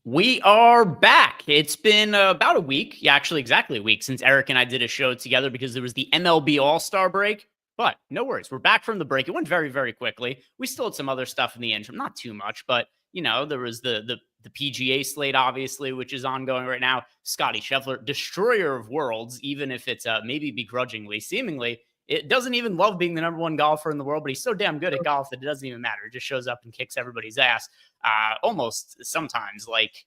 We are back. It's been about a week. Yeah, actually exactly a week since Eric and I did a show together because there was the MLB All-Star break. But no worries. We're back from the break. It went very, very quickly. We still had some other stuff in the interim, not too much, but there was the PGA slate, obviously, which is ongoing right now. Scotty Scheffler, destroyer of worlds, even if it's maybe begrudgingly, seemingly. It doesn't even love being the number one golfer in the world, but he's so damn good at golf that it doesn't even matter. It just shows up and kicks everybody's ass. Almost sometimes, like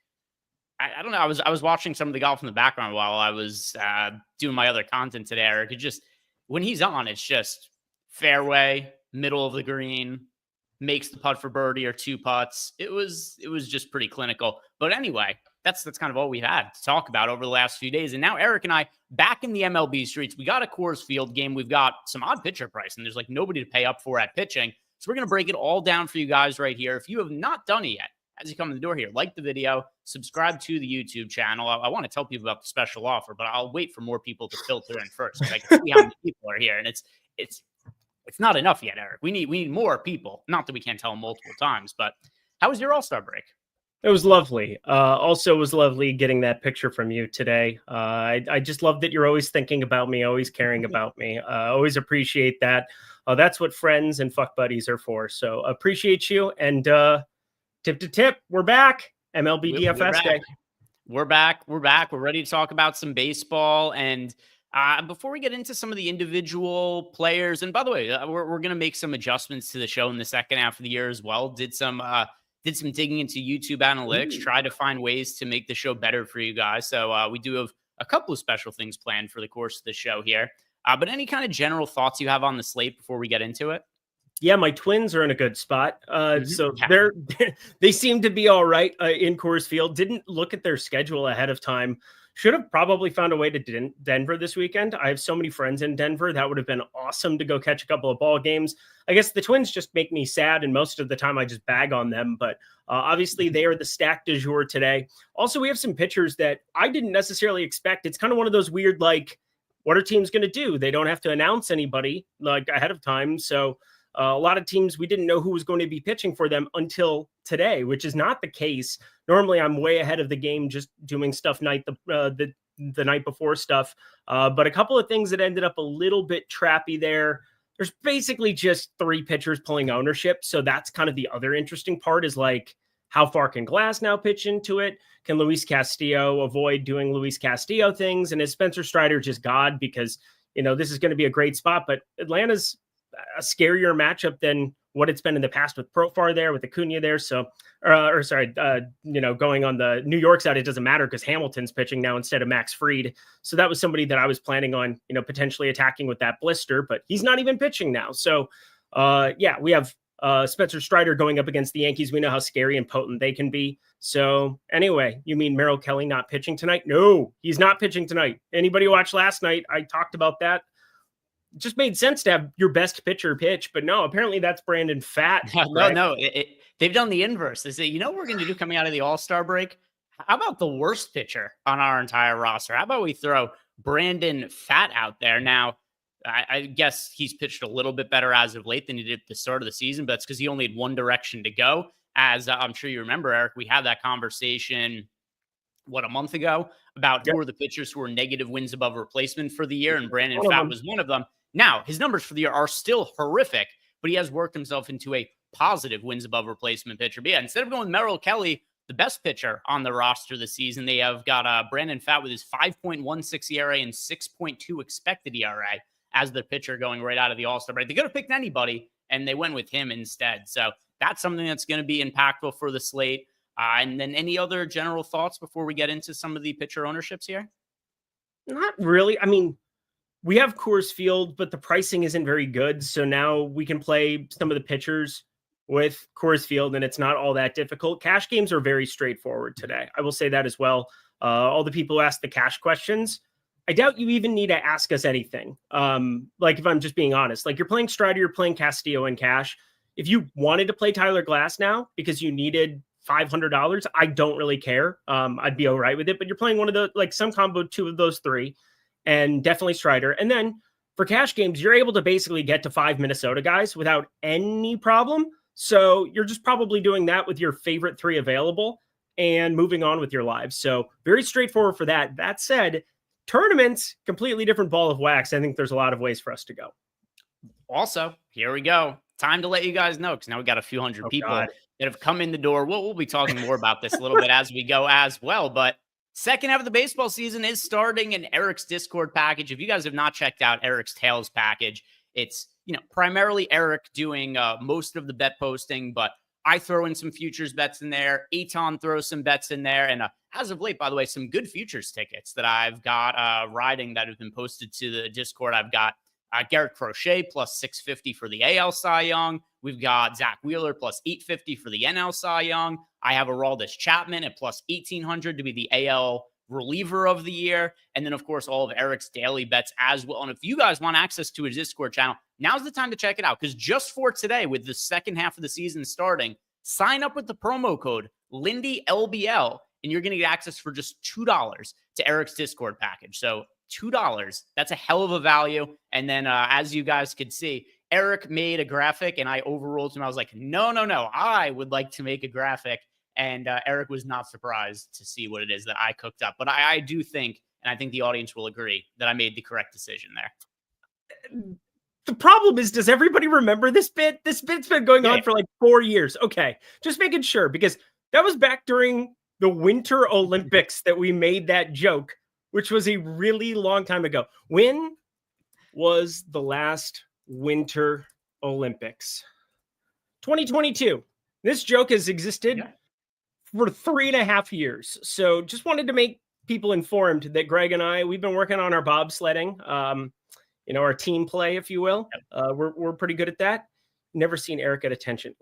I don't know. I was watching some of the golf in the background while I was doing my other content today, Eric. It just, when he's on, it's just fairway, middle of the green, makes the putt for birdie or two putts. It was just pretty clinical. But anyway, that's kind of all we've had to talk about over the last few days. And now Eric and I back in the MLB streets. We got a Coors Field game. We've got some odd pitcher price, and there's like nobody to pay up for at pitching. So we're going to break it all down for you guys right here. If you have not done it yet, as you come in the door here, like the video, subscribe to the YouTube channel. I want to tell people about the special offer, but I'll wait for more people to filter in first. I can see how many people are here, and it's not enough yet, Eric. We need more people. Not that we can't tell them multiple times, but how was your All-Star break? It was lovely. Also, it was lovely getting that picture from you today. I just love that you're always thinking about me, always caring about me. Always appreciate that. That's what friends and fuck buddies are for. So appreciate you. And tip to tip, we're back. MLB DFS Day. We're back. We're ready to talk about some baseball. And before we get into some of the individual players, and by the way, we're going to make some adjustments to the show in the second half of the year as well. Did some digging into YouTube analytics, try to find ways to make the show better for you guys. So we do have a couple of special things planned for the course of the show here. But any kind of general thoughts you have on the slate before we get into it? Yeah, my Twins are in a good spot. So they seem to be all right in Coors Field. Didn't look at their schedule ahead of time. Should have probably found a way to Denver this weekend. I have so many friends in Denver. That would have been awesome to go catch a couple of ball games. I guess the Twins just make me sad, and most of the time I just bag on them. But obviously they are the stack du jour today. Also, we have some pitchers that I didn't necessarily expect. It's kind of one of those weird, like, what are teams going to do? They don't have to announce anybody like ahead of time. So a lot of teams, we didn't know who was going to be pitching for them until today, which is not the case. Normally, I'm way ahead of the game, just doing stuff the night before stuff. But a couple of things that ended up a little bit trappy there. There's basically just three pitchers pulling ownership. So that's kind of the other interesting part is like, how far can Glass now pitch into it? Can Luis Castillo avoid doing Luis Castillo things? And is Spencer Strider just God? Because, this is going to be a great spot, but Atlanta's a scarier matchup than what it's been in the past with Profar there, with Acuna there. So, going on the New York side, it doesn't matter because Hamilton's pitching now instead of Max Fried. So that was somebody that I was planning on, potentially attacking with that blister, but he's not even pitching now. So, we have Spencer Strider going up against the Yankees. We know how scary and potent they can be. So anyway, you mean Merrill Kelly not pitching tonight? No, he's not pitching tonight. Anybody watch last night? I talked about that. It just made sense to have your best pitcher pitch, but no, apparently that's Brandon Pfaadt. No, they've done the inverse. They say, what we're going to do coming out of the All-Star break? How about the worst pitcher on our entire roster? How about we throw Brandon Pfaadt out there? Now, I guess he's pitched a little bit better as of late than he did at the start of the season, but it's because he only had one direction to go. As I'm sure you remember, Eric, we had that conversation, a month ago, about who are the pitchers who are negative wins above replacement for the year, and Brandon Pfaadt was one of them. Now, his numbers for the year are still horrific, but he has worked himself into a positive wins above replacement pitcher. But yeah, instead of going with Merrill Kelly, the best pitcher on the roster this season, they have got Brandon Pfaadt with his 5.16 ERA and 6.2 expected ERA as the pitcher going right out of the All-Star break. They could have picked anybody, and they went with him instead. So that's something that's going to be impactful for the slate. And then any other general thoughts before we get into some of the pitcher ownerships here? Not really. I mean, we have Coors Field, but the pricing isn't very good. So now we can play some of the pitchers with Coors Field, and it's not all that difficult. Cash games are very straightforward today. I will say that as well. All the people who ask the cash questions, I doubt you even need to ask us anything. Like if I'm just being honest, like you're playing Strider, you're playing Castillo in cash. If you wanted to play Tyler Glass now because you needed $500, I don't really care. I'd be all right with it, but you're playing one of the, like some combo, two of those three, and definitely Strider. And then for cash games, you're able to basically get to 5 Minnesota guys without any problem. So you're just probably doing that with your favorite three available. and moving on with your lives. So very straightforward for that. That said, tournaments, completely different ball of wax. I think there's a lot of ways for us to go. Also, here we go. Time to let you guys know, because now we got a few hundred people that have come in the door. We'll be talking more about this a little bit as we go as well. But second half of the baseball season is starting in Eric's Discord package. If you guys have not checked out Eric's Tails package, it's primarily Eric doing most of the bet posting, but I throw in some futures bets in there. Aton throws some bets in there. And as of late, by the way, some good futures tickets that I've got riding that have been posted to the Discord. I've got Garrett Crochet plus 650 for the AL Cy Young. We've got Zach Wheeler plus 850 for the NL Cy Young. I have Aroldis Chapman at plus 1,800 to be the AL reliever of the year. And then, of course, all of Eric's daily bets as well. And if you guys want access to his Discord channel, now's the time to check it out, because just for today, with the second half of the season starting, sign up with the promo code LindyLBL, and you're going to get access for just $2 to Eric's Discord package. So $2, that's a hell of a value. And then as you guys could see, Eric made a graphic and I overruled him. I was like, no, I would like to make a graphic. And Eric was not surprised to see what it is that I cooked up. But I do think, and I think the audience will agree, that I made the correct decision there. The problem is, does everybody remember this bit? This bit's been going on for like 4 years. Okay, just making sure, because that was back during the Winter Olympics that we made that joke, which was a really long time ago. When was the last Winter Olympics? 2022. This joke has existed for 3.5 years. So just wanted to make people informed that Greg and I, we've been working on our bobsledding, our team play, if you will. We're pretty good at that. Never seen Eric get attention.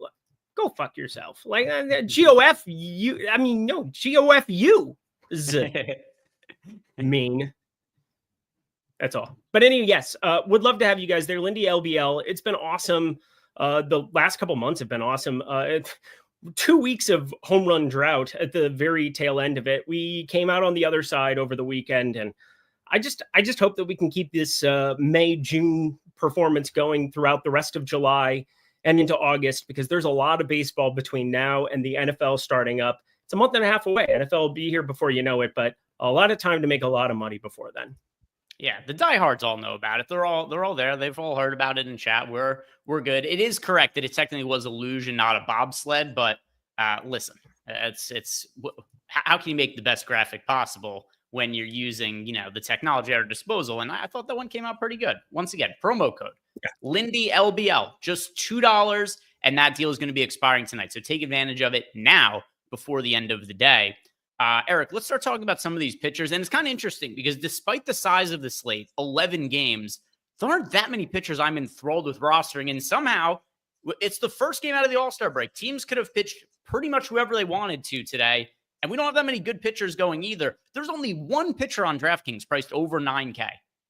Go fuck yourself. Like GOF-U. I mean, no, GOF-U is mean. That's all. But anyway, yes, would love to have you guys there. Lindy LBL. It's been awesome. The last couple months have been awesome. 2 weeks of home run drought at the very tail end of it. We came out on the other side over the weekend, and I just hope that we can keep this May, June performance going throughout the rest of July and into August, because there's a lot of baseball between now and the NFL starting up. It's a month and a half away. NFL will be here before you know it, but a lot of time to make a lot of money before then. Yeah, the diehards all know about it. They're all there. They've all heard about it in chat. We're good. It is correct that it technically was illusion, not a bobsled. But listen, it's how can you make the best graphic possible when you're using the technology at our disposal? And I thought that one came out pretty good. Once again, promo code Lindy LBL, just $2, and that deal is going to be expiring tonight. So take advantage of it now before the end of the day. Eric, let's start talking about some of these pitchers. And it's kind of interesting because despite the size of the slate, 11 games, there aren't that many pitchers I'm enthralled with rostering. And somehow it's the first game out of the All-Star break. Teams could have pitched pretty much whoever they wanted to today. And we don't have that many good pitchers going either. There's only one pitcher on DraftKings priced over $9K.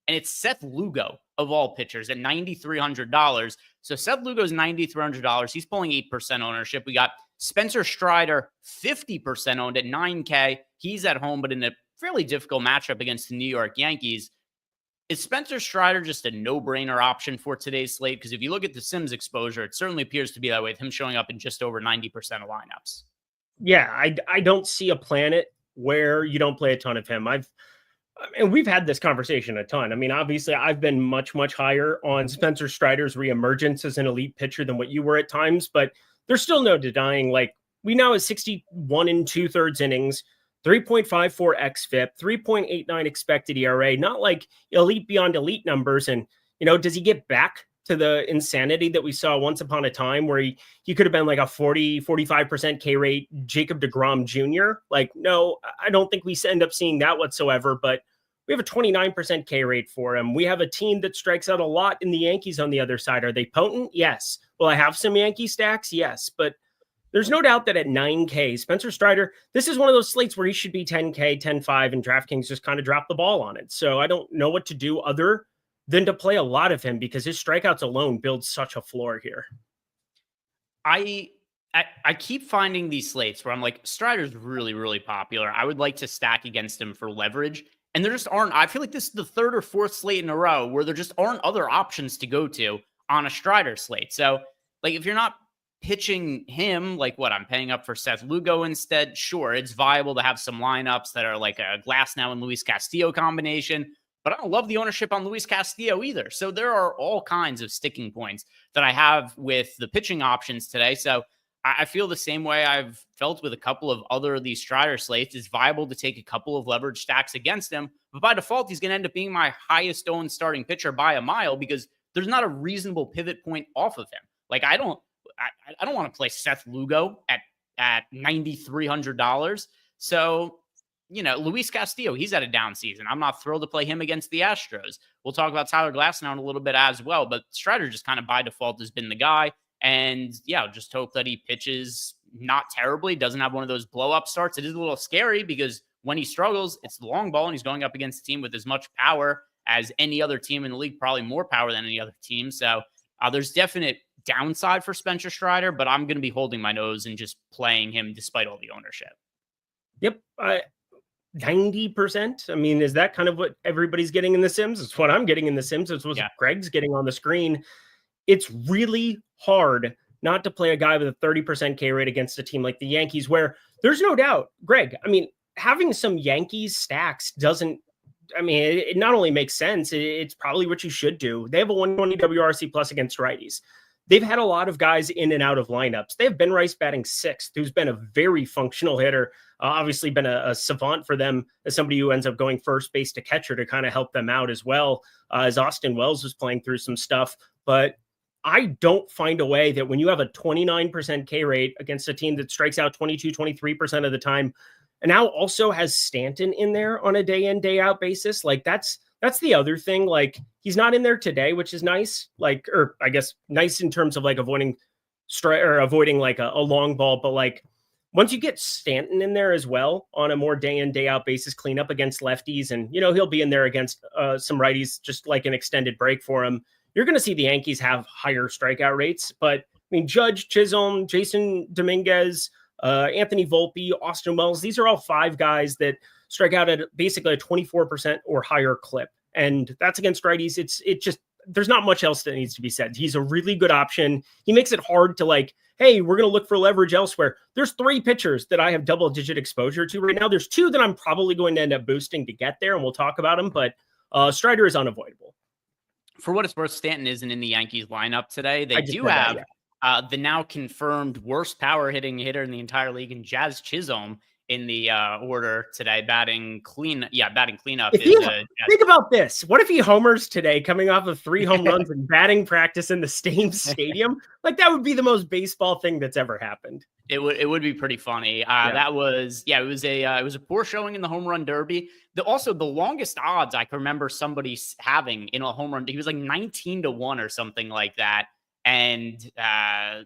And it's Seth Lugo, of all pitchers, at $9,300. So Seth Lugo's $9,300. He's pulling 8% ownership. We got Spencer Strider, 50% owned at $9K. He's at home, but in a fairly difficult matchup against the New York Yankees. Is Spencer Strider just a no-brainer option for today's slate? Because if you look at the Sims exposure, it certainly appears to be that way, with him showing up in just over 90% of lineups. Yeah, I don't see a planet where you don't play a ton of him. And we've had this conversation a ton. I mean, obviously, I've been much, much higher on Spencer Strider's reemergence as an elite pitcher than what you were at times, but there's still no denying, like, we now have 61 2/3 innings, 3.54 xFIP, 3.89 expected ERA, not like elite beyond elite numbers. And, does he get back to the insanity that we saw once upon a time where he could have been like a 40-45% K rate Jacob deGrom Jr.? Like, no, I don't think we end up seeing that whatsoever, but we have a 29% K rate for him. We have a team that strikes out a lot in the Yankees on the other side. Are they potent? Yes. Will I have some Yankee stacks? Yes. But there's no doubt that at $9K, Spencer Strider, this is one of those slates where he should be $10K, $10.5, and DraftKings just kind of dropped the ball on it. So I don't know what to do other than to play a lot of him, because his strikeouts alone build such a floor here. I keep finding these slates where I'm like, Strider's really, really popular. I would like to stack against him for leverage. And there just aren't. I feel like this is the third or fourth slate in a row where there just aren't other options to go to on a Strider slate. So, like, if you're not pitching him, like what I'm paying up for Seth Lugo instead, sure, it's viable to have some lineups that are like a Glasnow and Luis Castillo combination, but I don't love the ownership on Luis Castillo either. So there are all kinds of sticking points that I have with the pitching options today. So I feel the same way I've felt with a couple of other of these Strider slates. It's viable to take a couple of leverage stacks against him, but by default, he's going to end up being my highest owned starting pitcher by a mile because there's not a reasonable pivot point off of him. Like I don't want to play Seth Lugo at $9,300. So, Luis Castillo, he's had a down season. I'm not thrilled to play him against the Astros. We'll talk about Tyler Glasnow in a little bit as well, but Strider just kind of by default has been the guy. And yeah, just hope that he pitches not terribly, doesn't have one of those blow up starts. It is a little scary because when he struggles, it's the long ball and he's going up against a team with as much power as any other team in the league, probably more power than any other team. So there's definite downside for Spencer Strider, but I'm going to be holding my nose and just playing him despite all the ownership. Yep. 90%. I mean, is that kind of what everybody's getting in The Sims? It's what I'm getting in The Sims. It's what Greg's getting on the screen. It's really hard not to play a guy with a 30% K rate against a team like the Yankees, where there's no doubt, Greg, I mean, having some Yankees stacks doesn't, I mean, it not only makes sense, it's probably what you should do. They have a 120 WRC plus against righties. They've had a lot of guys in and out of lineups. They have Ben Rice batting sixth, who's been a very functional hitter, obviously been a savant for them as somebody who ends up going first base to catcher to kind of help them out as well, as Austin Wells was playing through some stuff. But I don't find a way that when you have a 29% K rate against a team that strikes out 22, 23% of the time, and now also has Stanton in there on a day in, day out basis, like that's the other thing. Like he's not in there today, which is nice. Like, or I guess nice in terms of like avoiding like a long ball. But like once you get Stanton in there as well on a more day in, day out basis, clean up against lefties, and he'll be in there against some righties, just like an extended break for him. You're going to see the Yankees have higher strikeout rates. But I mean, Judge, Chisholm, Jason Dominguez, Anthony Volpe, Austin Wells, these are all five guys that strike out at basically a 24% or higher clip. And that's against righties. It just, there's not much else that needs to be said. He's a really good option. He makes it hard to like, hey, we're going to look for leverage elsewhere. There's three pitchers that I have double digit exposure to right now. There's two that I'm probably going to end up boosting to get there, and we'll talk about them, but Strider is unavoidable. For what it's worth, Stanton isn't in the Yankees lineup today. They do have the now confirmed worst power hitting hitter in the entire league in Jazz Chisholm in the order today, batting cleanup. Think about this. What if he homers today, coming off of 3 home runs and batting practice in the same stadium? Like that would be the most baseball thing that's ever happened. It would be pretty funny. It was a poor showing in the home run derby. Also the longest odds I can remember somebody having in a home run, he was like 19-1 or something like that. And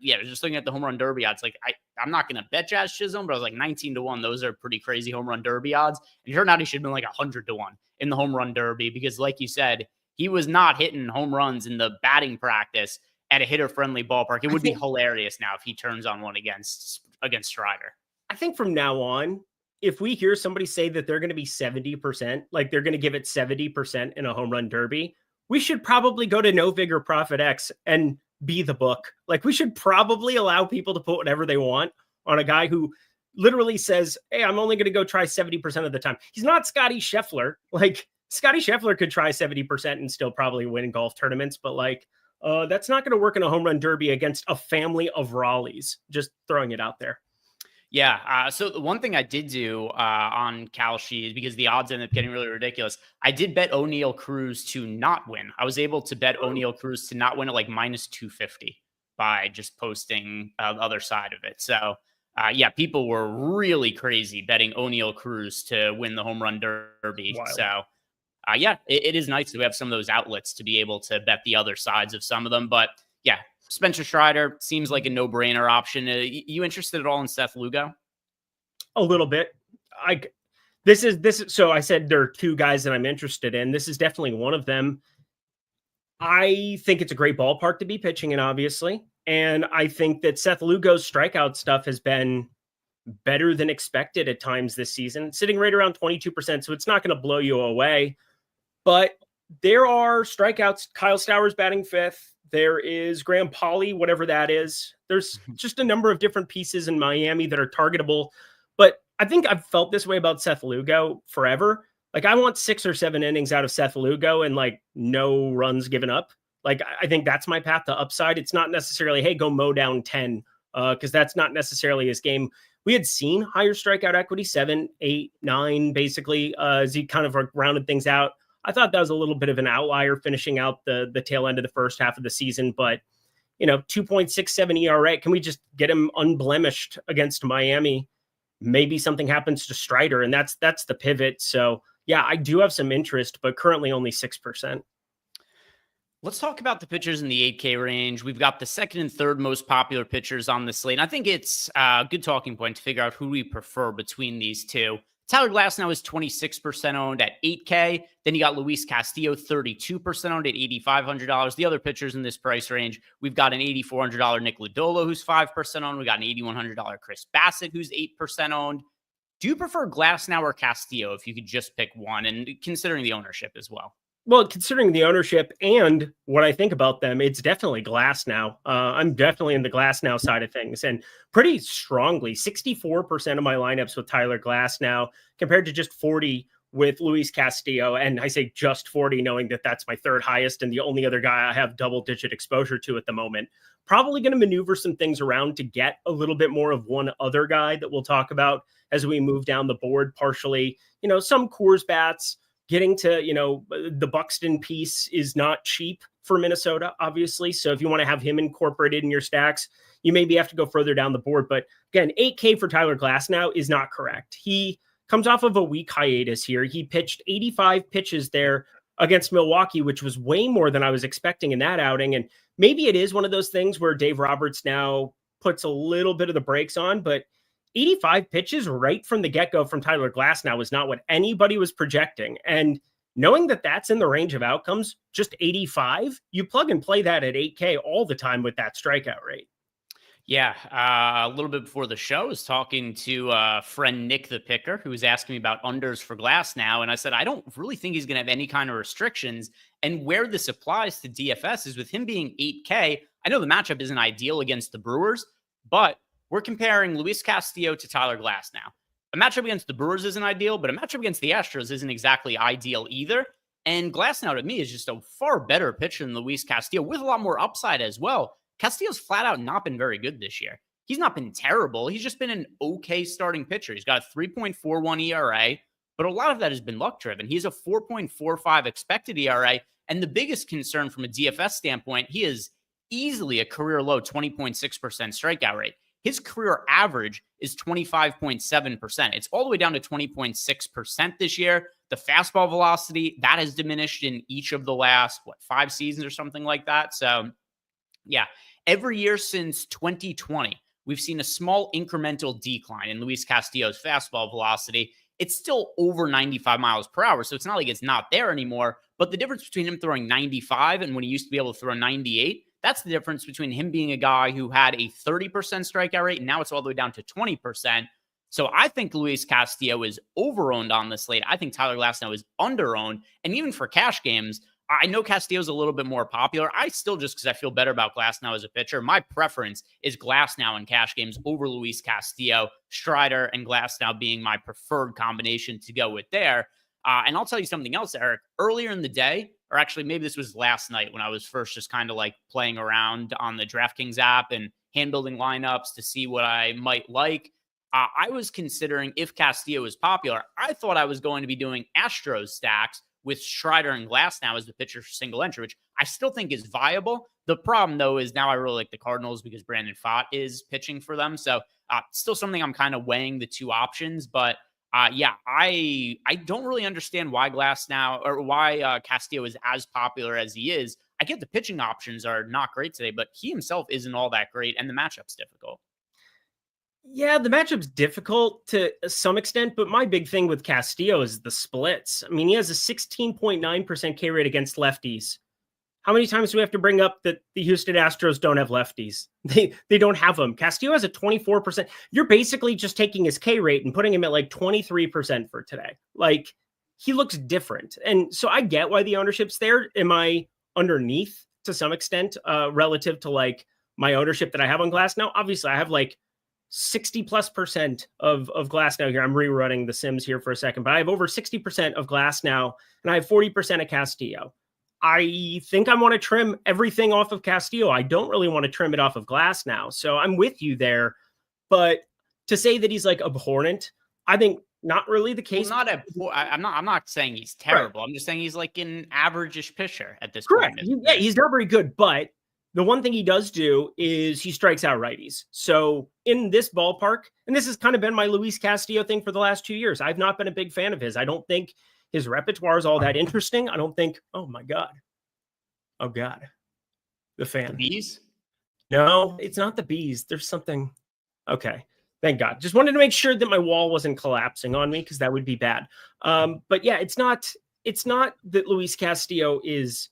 just looking at the home run derby odds, like I'm not going to bet Jazz Chisholm, but I was like 19-1. Those are pretty crazy home run derby odds. And it turned out he should have been like 100-1 in the home run derby because, like you said, he was not hitting home runs in the batting practice at a hitter-friendly ballpark. It would be hilarious now if he turns on one against Strider. I think from now on, if we hear somebody say that they're going to be 70%, like they're going to give it 70% in a home run derby, we should probably go to NoVig or Profit X and be the book. Like we should probably allow people to put whatever they want on a guy who literally says, hey, I'm only going to go try 70% of the time. He's not Scotty Scheffler. Like Scotty Scheffler could try 70% and still probably win golf tournaments, but like that's not going to work in a home run derby against a family of Raleighs. Just throwing it out there. Yeah. So the one thing I did do on Kalshi is because the odds ended up getting really ridiculous. I did bet O'Neal Cruz to not win. I was able to bet O'Neal Cruz to not win at like minus 250 by just posting the other side of it. So people were really crazy betting O'Neal Cruz to win the home run derby. Wild. So it is nice to have some of those outlets to be able to bet the other sides of some of them. But yeah, Spencer Strider seems like a no-brainer option. You interested at all in Seth Lugo? A little bit. So I said there are two guys that I'm interested in. This is definitely one of them. I think it's a great ballpark to be pitching in, obviously. And I think that Seth Lugo's strikeout stuff has been better than expected at times this season, sitting right around 22%. So it's not going to blow you away. But there are strikeouts. Kyle Stowers batting fifth. There is Graham Pauley, whatever that is. There's just a number of different pieces in Miami that are targetable. But I think I've felt this way about Seth Lugo forever. Like, I want 6 or 7 innings out of Seth Lugo and like no runs given up. Like, I think that's my path to upside. It's not necessarily, hey, go mow down 10, because that's not necessarily his game. We had seen higher strikeout equity, 7, 8, 9, basically, as he kind of rounded things out. I thought that was a little bit of an outlier finishing out the tail end of the first half of the season, but 2.67 ERA. Can we just get him unblemished against Miami? Maybe something happens to Strider, and that's the pivot. So yeah, I do have some interest, but currently only 6%. Let's talk about the pitchers in the 8K range. We've got the second and third most popular pitchers on the slate. And I think it's a good talking point to figure out who we prefer between these two. Tyler Glasnow is 26% owned at 8K. Then you got Luis Castillo, 32% owned at $8,500. The other pitchers in this price range, we've got an $8,400 Nick Lodolo, who's 5% owned. We got an $8,100 Chris Bassett, who's 8% owned. Do you prefer Glasnow or Castillo if you could just pick one, and considering the ownership as well? Well, considering the ownership and what I think about them, it's definitely Glasnow. I'm definitely in the Glasnow side of things, and pretty strongly. 64% of my lineups with Tyler Glasnow compared to just 40 with Luis Castillo. And I say just 40, knowing that that's my third highest and the only other guy I have double-digit exposure to at the moment. Probably going to maneuver some things around to get a little bit more of one other guy that we'll talk about as we move down the board partially. Some Coors bats. Getting to, the Buxton piece is not cheap for Minnesota, obviously. So if you want to have him incorporated in your stacks, you maybe have to go further down the board. But again, 8K for Tyler Glasnow is not correct. He comes off of a week hiatus here. He pitched 85 pitches there against Milwaukee, which was way more than I was expecting in that outing. And maybe it is one of those things where Dave Roberts now puts a little bit of the brakes on, but 85 pitches right from the get-go from Tyler Glasnow was not what anybody was projecting. And knowing that that's in the range of outcomes, just 85, you plug and play that at 8K all the time with that strikeout rate. Yeah, a little bit before the show, I was talking to friend Nick the Picker, who was asking me about unders for Glasnow, and I said, I don't really think he's going to have any kind of restrictions. And where this applies to DFS is with him being 8K. I know the matchup isn't ideal against the Brewers, but we're comparing Luis Castillo to Tyler Glasnow. A matchup against the Brewers isn't ideal, but a matchup against the Astros isn't exactly ideal either. And Glasnow, to me, is just a far better pitcher than Luis Castillo, with a lot more upside as well. Castillo's flat out not been very good this year. He's not been terrible. He's just been an okay starting pitcher. He's got a 3.41 ERA, but a lot of that has been luck-driven. He has a 4.45 expected ERA, and the biggest concern from a DFS standpoint, he is easily a career-low 20.6% strikeout rate. His career average is 25.7%. It's all the way down to 20.6% this year. The fastball velocity, that has diminished in each of the last, 5 seasons or something like that. So, yeah, every year since 2020, we've seen a small incremental decline in Luis Castillo's fastball velocity. It's still over 95 miles per hour, so it's not like it's not there anymore. But the difference between him throwing 95 and when he used to be able to throw 98, that's the difference between him being a guy who had a 30% strikeout rate, and now it's all the way down to 20%. So I think Luis Castillo is over-owned on the slate. I think Tyler Glasnow is under-owned. And even for cash games, I know Castillo's a little bit more popular. I still, just because I feel better about Glasnow as a pitcher, my preference is Glasnow in cash games over Luis Castillo, Strider and Glasnow being my preferred combination to go with there. And I'll tell you something else, Eric. Earlier in the day, or actually maybe this was last night when I was first just kind of like playing around on the DraftKings app and hand building lineups to see what I might like. I was considering, if Castillo is popular, I thought I was going to be doing Astros stacks with Strider and Glasnow as the pitcher for single entry, which I still think is viable. The problem, though, is now I really like the Cardinals because Brandon Pfaadt is pitching for them. So still something I'm kind of weighing the two options, but yeah, I don't really understand why Glasnow or why Castillo is as popular as he is. I get the pitching options are not great today, but he himself isn't all that great, and the matchup's difficult. Yeah, the matchup's difficult to some extent, but my big thing with Castillo is the splits. I mean, he has a 16.9% K rate against lefties. How many times do we have to bring up that the Houston Astros don't have lefties? They don't have them. Castillo has a 24%. You're basically just taking his K rate and putting him at like 23% for today. Like, he looks different. And so I get why the ownership's there. Am I underneath to some extent relative to like my ownership that I have on Glass Now. Obviously, I have like 60+% of Glass Now here. I'm rerunning the Sims here for a second, but I have over 60% of Glass Now, and I have 40% of Castillo. I think I want to trim everything off of Castillo. I don't really want to trim it off of Glass Now. So I'm with you there. But to say that he's like abhorrent, I think not really the case. Well, I'm not saying he's terrible. Right. I'm just saying he's like an average-ish pitcher at this point. Yeah, he's not very good. But the one thing he does do is he strikes out righties. So in this ballpark, and this has kind of been my Luis Castillo thing for the last 2 years, I've not been a big fan of his. I don't think his repertoire is all that interesting. I don't think, oh my God. Oh God. The fan. The bees? No, it's not the bees. There's something. Okay. Thank God. Just wanted to make sure that my wall wasn't collapsing on me because that would be bad. But yeah, it's not that Luis Castillo is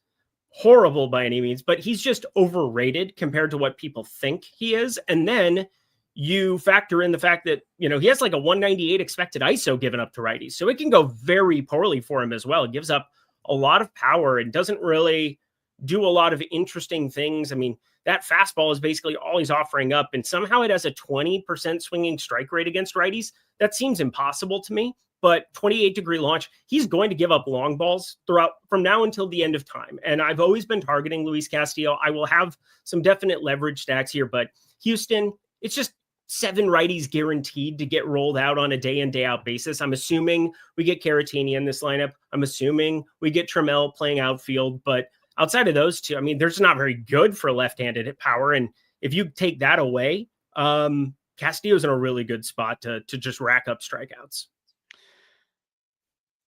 horrible by any means, but he's just overrated compared to what people think he is. And then you factor in the fact that, you know, he has like a 198 expected ISO given up to righties. So it can go very poorly for him as well. It gives up a lot of power and doesn't really do a lot of interesting things. I mean, that fastball is basically all he's offering up. And somehow it has a 20% swinging strike rate against righties. That seems impossible to me. But 28-degree launch, he's going to give up long balls throughout from now until the end of time. And I've always been targeting Luis Castillo. I will have some definite leverage stacks here, but Houston, it's just 7 righties guaranteed to get rolled out on a day in, day out basis. I'm assuming we get Caratini in this lineup. I'm assuming we get Trammell playing outfield. But outside of those two, I mean, they're just not very good for left-handed hit power. And if you take that away, Castillo's in a really good spot to just rack up strikeouts.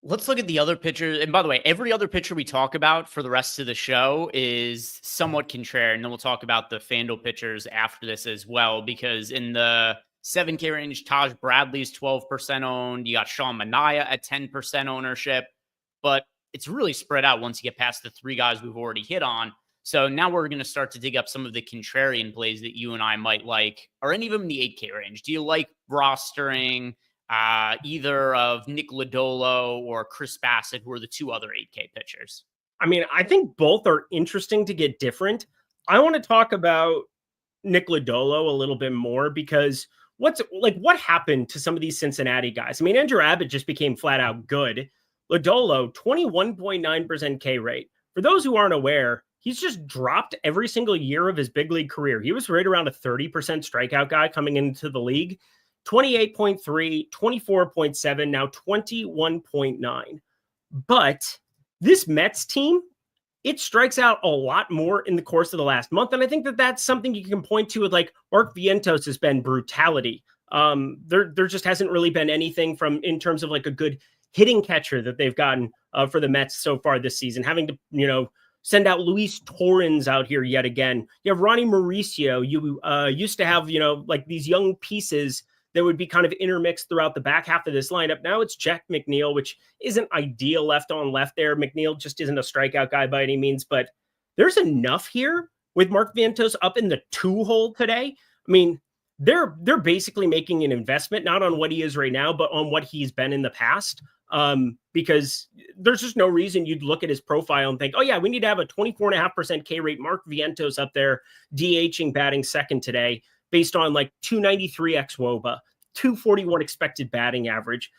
Let's look at the other pitchers. And by the way, every other pitcher we talk about for the rest of the show is somewhat contrarian. And then we'll talk about the FanDuel pitchers after this as well, because in the 7K range, Taj Bradley's 12% owned. You got Sean Manaea at 10% ownership, but it's really spread out once you get past the 3 guys we've already hit on. So now we're going to start to dig up some of the contrarian plays that you and I might like. Are any of them in the 8K range? Do you like rostering either of Nick Lodolo or Chris Bassett, who are the 2 other 8K pitchers? I mean, I think both are interesting to get different. I want to talk about Nick Lodolo a little bit more because what happened to some of these Cincinnati guys? I mean, Andrew Abbott just became flat out good. Lodolo, 21.9% K rate. For those who aren't aware, he's just dropped every single year of his big league career. He was right around a 30% strikeout guy coming into the league. 28.3, 24.7, now 21.9. But this Mets team, it strikes out a lot more in the course of the last month. And I think that that's something you can point to with like Mark Vientos has been brutality. There just hasn't really been anything from in terms of like a good hitting catcher that they've gotten for the Mets so far this season, having to, you know, send out Luis Torrens out here yet again. You have Ronnie Mauricio. You used to have, you know, like these young pieces that would be kind of intermixed throughout the back half of this lineup. Now it's Jack McNeil, which isn't ideal left on left there. McNeil just isn't a strikeout guy by any means, but there's enough here with Mark Vientos up in the 2 hole today. I mean, they're basically making an investment, not on what he is right now, but on what he's been in the past. Because there's just no reason you'd look at his profile and think, oh yeah, we need to have a 24.5% K rate Mark Vientos up there, DHing batting second today, based on like 293 xWOBA, 241 expected batting average.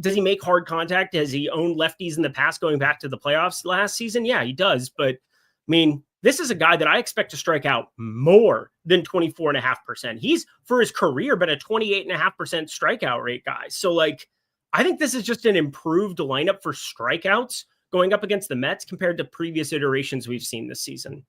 Does he make hard contact? Has he owned lefties in the past going back to the playoffs last season? Yeah, he does. But I mean, this is a guy that I expect to strike out more than 24.5%. He's for his career been a 28.5% strikeout rate guy. So like, I think this is just an improved lineup for strikeouts going up against the Mets compared to previous iterations we've seen this season.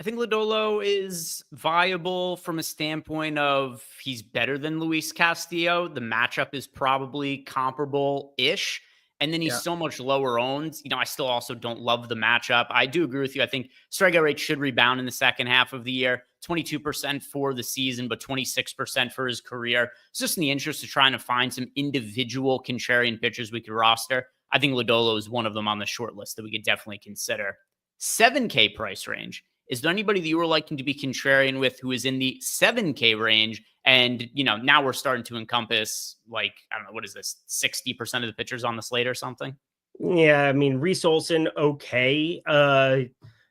I think Lodolo is viable from a standpoint of he's better than Luis Castillo. The matchup is probably comparable-ish. And then he's so much lower owned. You know, I still also don't love the matchup. I do agree with you. I think strikeout rate should rebound in the second half of the year. 22% for the season, but 26% for his career. It's just in the interest of trying to find some individual contrarian pitchers we could roster. I think Lodolo is one of them on the short list that we could definitely consider. 7K price range. Is there anybody that you were liking to be contrarian with who is in the 7K range? And, you know, now we're starting to encompass, like, I don't know, what is this, 60% of the pitchers on the slate or something? Yeah, I mean, Reese Olson, okay.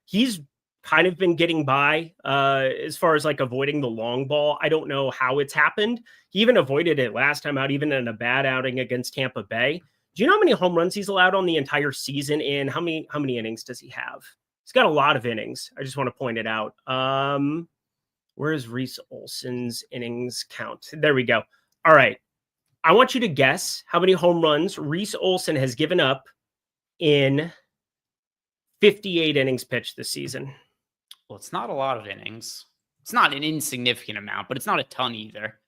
He's kind of been getting by as far as like avoiding the long ball. I don't know how it's happened. He even avoided it last time out, even in a bad outing against Tampa Bay. Do you know how many home runs he's allowed on the entire season? And how many innings does he have? He's got a lot of innings. I just want to point it out. Where is Reese Olson's innings count? There we go. All right. I want you to guess how many home runs Reese Olson has given up in 58 innings pitched this season. Well, it's not a lot of innings. It's not an insignificant amount, but it's not a ton either.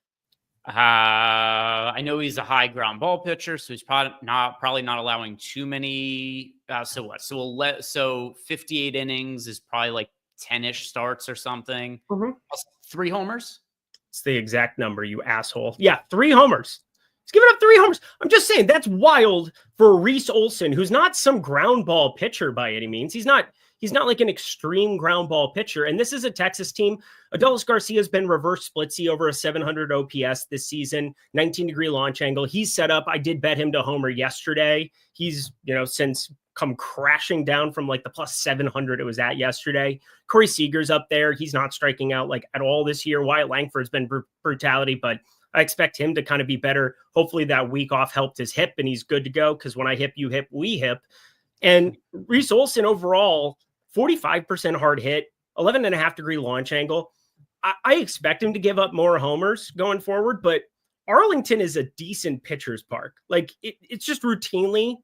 I know he's a high ground ball pitcher, so he's probably not allowing too many. So what? So 58 innings is probably like 10-ish starts or something. 3 homers. It's the exact number, you asshole. Yeah, 3 homers. He's giving up 3 homers. I'm just saying that's wild for Reese Olson, who's not some ground ball pitcher by any means. He's not like an extreme ground ball pitcher. And this is a Texas team. Adolis Garcia's been reverse splitsy over a 700 OPS this season, 19-degree launch angle. He's set up. I did bet him to homer yesterday. He's, since come crashing down from like the plus 700 it was at yesterday. Corey Seager's up there. He's not striking out like at all this year. Wyatt Langford's been brutality, but I expect him to kind of be better. Hopefully that week off helped his hip and he's good to go, because when I hip, you hip, we hip. And Reese Olson overall, 45% hard hit, 11.5-degree launch angle. I expect him to give up more homers going forward, but Arlington is a decent pitcher's park. Like it's just routinely,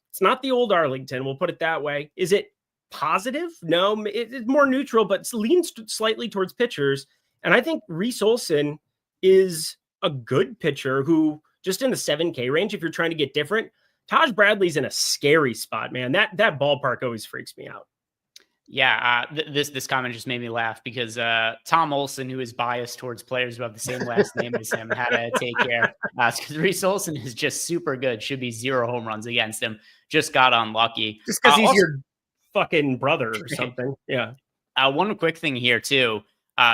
it's not the old Arlington, we'll put it that way. Is it positive? No, it's more neutral, but leans slightly towards pitchers. And I think Reese Olson is a good pitcher who just in the 7K range, if you're trying to get different. Taj Bradley's in a scary spot, man. That ballpark always freaks me out. Yeah, this comment just made me laugh because Tom Olson, who is biased towards players who have the same last name as him, had to take care. Because Reese Olson is just super good. Should be 0 home runs against him. Just got unlucky. Just because he's your fucking brother or something. Yeah. One quick thing here too,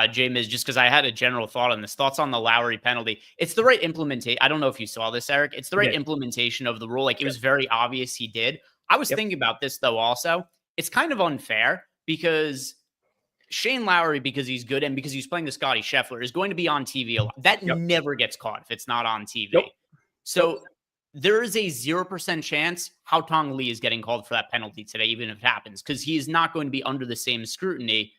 James, just because I had a general thought on this. Thoughts on the Lowry penalty. It's the right implementation. I don't know if you saw this, Eric. It's the right implementation of the rule. Like it was very obvious he did. I was thinking about this though also. It's kind of unfair because Shane Lowry, because he's good and because he's playing the Scotty Scheffler, is going to be on TV a lot. That never gets caught if it's not on TV. So there is a 0% chance Haotong Lee is getting called for that penalty today, even if it happens, because he is not going to be under the same scrutiny.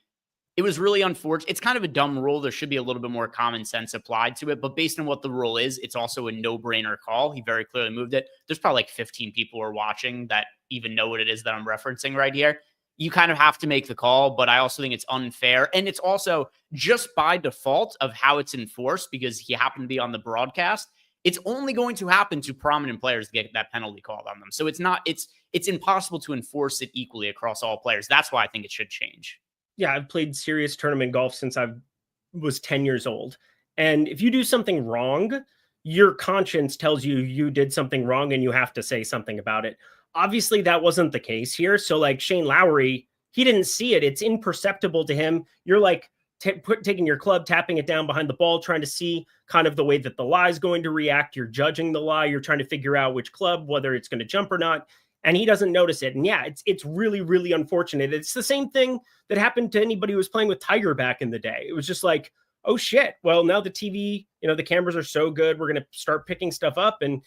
It was really unfortunate. It's kind of a dumb rule. There should be a little bit more common sense applied to it. But based on what the rule is, it's also a no-brainer call. He very clearly moved it. There's probably like 15 people who are watching that even know what it is that I'm referencing right here. You kind of have to make the call, but I also think it's unfair. And it's also just by default of how it's enforced, because he happened to be on the broadcast. It's only going to happen to prominent players to get that penalty called on them. So it's impossible to enforce it equally across all players. That's why I think it should change. Yeah, I've played serious tournament golf since I was 10 years old. And if you do something wrong, your conscience tells you you did something wrong and you have to say something about it. Obviously, that wasn't the case here. So like Shane Lowry, he didn't see it. It's imperceptible to him. You're like taking your club, tapping it down behind the ball, trying to see kind of the way that the lie is going to react. You're judging the lie. You're trying to figure out which club, whether it's going to jump or not. And he doesn't notice it. And yeah, it's really, really unfortunate. It's the same thing that happened to anybody who was playing with Tiger back in the day. It was just like, oh shit. Well, now the TV, the cameras are so good. We're going to start picking stuff up. And,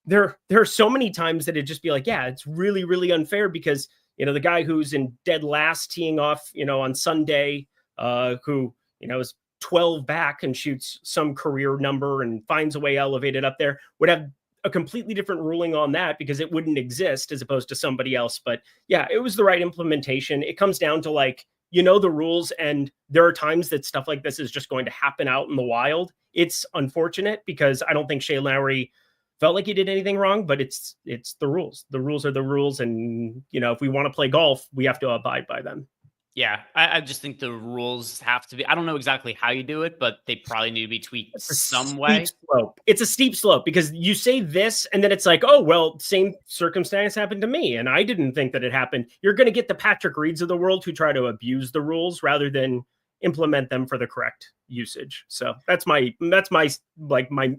there are so many times that it'd just be like, yeah, it's really, really unfair because, the guy who's in dead last teeing off, on Sunday, who, is 12 back and shoots some career number and finds a way elevated up there would have a completely different ruling on that because it wouldn't exist as opposed to somebody else. But yeah, it was the right implementation. It comes down to like, the rules, and there are times that stuff like this is just going to happen out in the wild. It's unfortunate because I don't think Shane Lowry felt like he did anything wrong, but it's the rules. The rules are the rules. And, if we want to play golf, we have to abide by them. Yeah, I just think the rules have to be, I don't know exactly how you do it, but they probably need to be tweaked some way. Slope. It's a steep slope because you say this and then it's like, oh, well, same circumstance happened to me. And I didn't think that it happened. You're going to get the Patrick Reeds of the world who try to abuse the rules rather than implement them for the correct usage. So that's my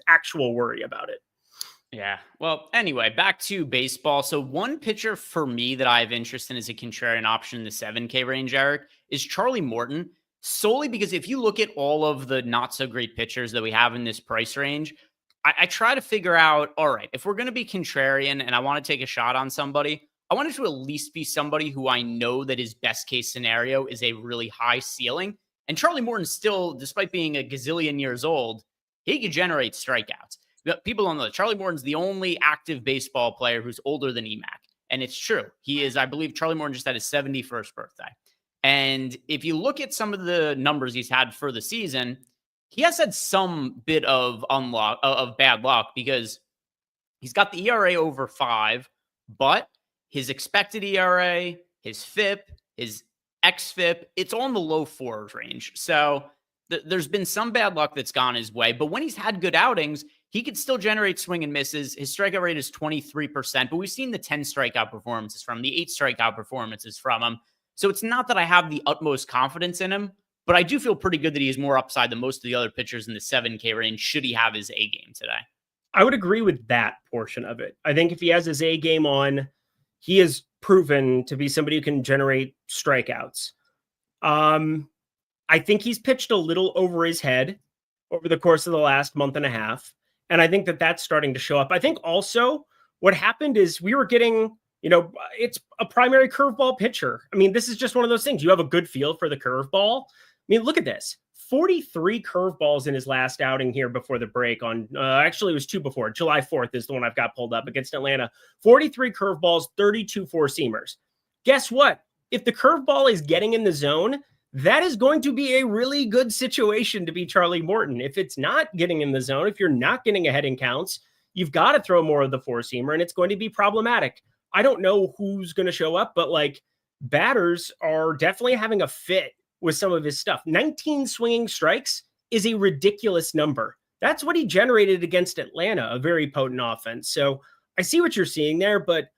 actual worry about it. Yeah. Well, anyway, back to baseball. So one pitcher for me that I have interest in as a contrarian option in the 7K range, Eric, is Charlie Morton. Solely because if you look at all of the not so great pitchers that we have in this price range, I try to figure out, all right, if we're going to be contrarian and I want to take a shot on somebody, I want it to at least be somebody who I know that his best case scenario is a really high ceiling. And Charlie Morton still, despite being a gazillion years old, he could generate strikeouts. People don't know that Charlie Morton's the only active baseball player who's older than EMAC. And it's true. He is, I believe, Charlie Morton just had his 71st birthday. And if you look at some of the numbers he's had for the season, he has had some bit of bad luck because he's got the ERA over 5, but his expected ERA, his FIP, his xFIP, it's all in the low 4s range. So there's been some bad luck that's gone his way. But when he's had good outings, he could still generate swing and misses. His strikeout rate is 23%, but we've seen the 10 strikeout performances from him, the 8 strikeout performances from him. So it's not that I have the utmost confidence in him, but I do feel pretty good that he has more upside than most of the other pitchers in the 7K range should he have his A game today. I would agree with that portion of it. I think if he has his A game on, he is proven to be somebody who can generate strikeouts. I think he's pitched a little over his head over the course of the last month and a half. And I think that that's starting to show up. I think also what happened is we were getting, it's a primary curveball pitcher. I mean, this is just one of those things. You have a good feel for the curveball. I mean, look at this. 43 curveballs in his last outing here before the break on, actually it was 2 before. July 4th is the one I've got pulled up against Atlanta. 43 curveballs, 32 four-seamers. Guess what? If the curveball is getting in the zone, that is going to be a really good situation to be Charlie Morton. If it's not getting in the zone, if you're not getting ahead in counts, you've got to throw more of the four-seamer, and it's going to be problematic. I don't know who's going to show up, but batters are definitely having a fit with some of his stuff. 19 swinging strikes is a ridiculous number. That's what he generated against Atlanta, a very potent offense. So I see what you're seeing there, but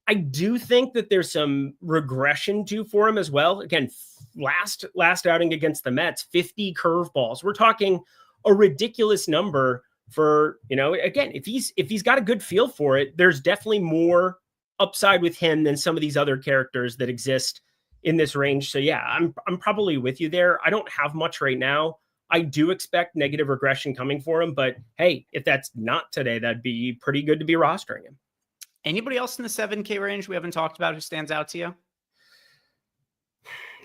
I do think that there's some regression due for him as well. Again, last outing against the Mets, 50 curveballs. We're talking a ridiculous number for, again, if he's got a good feel for it, there's definitely more upside with him than some of these other characters that exist in this range. So yeah, I'm probably with you there. I don't have much right now. I do expect negative regression coming for him, but hey, if that's not today, that'd be pretty good to be rostering him. Anybody else in the 7K range we haven't talked about who stands out to you?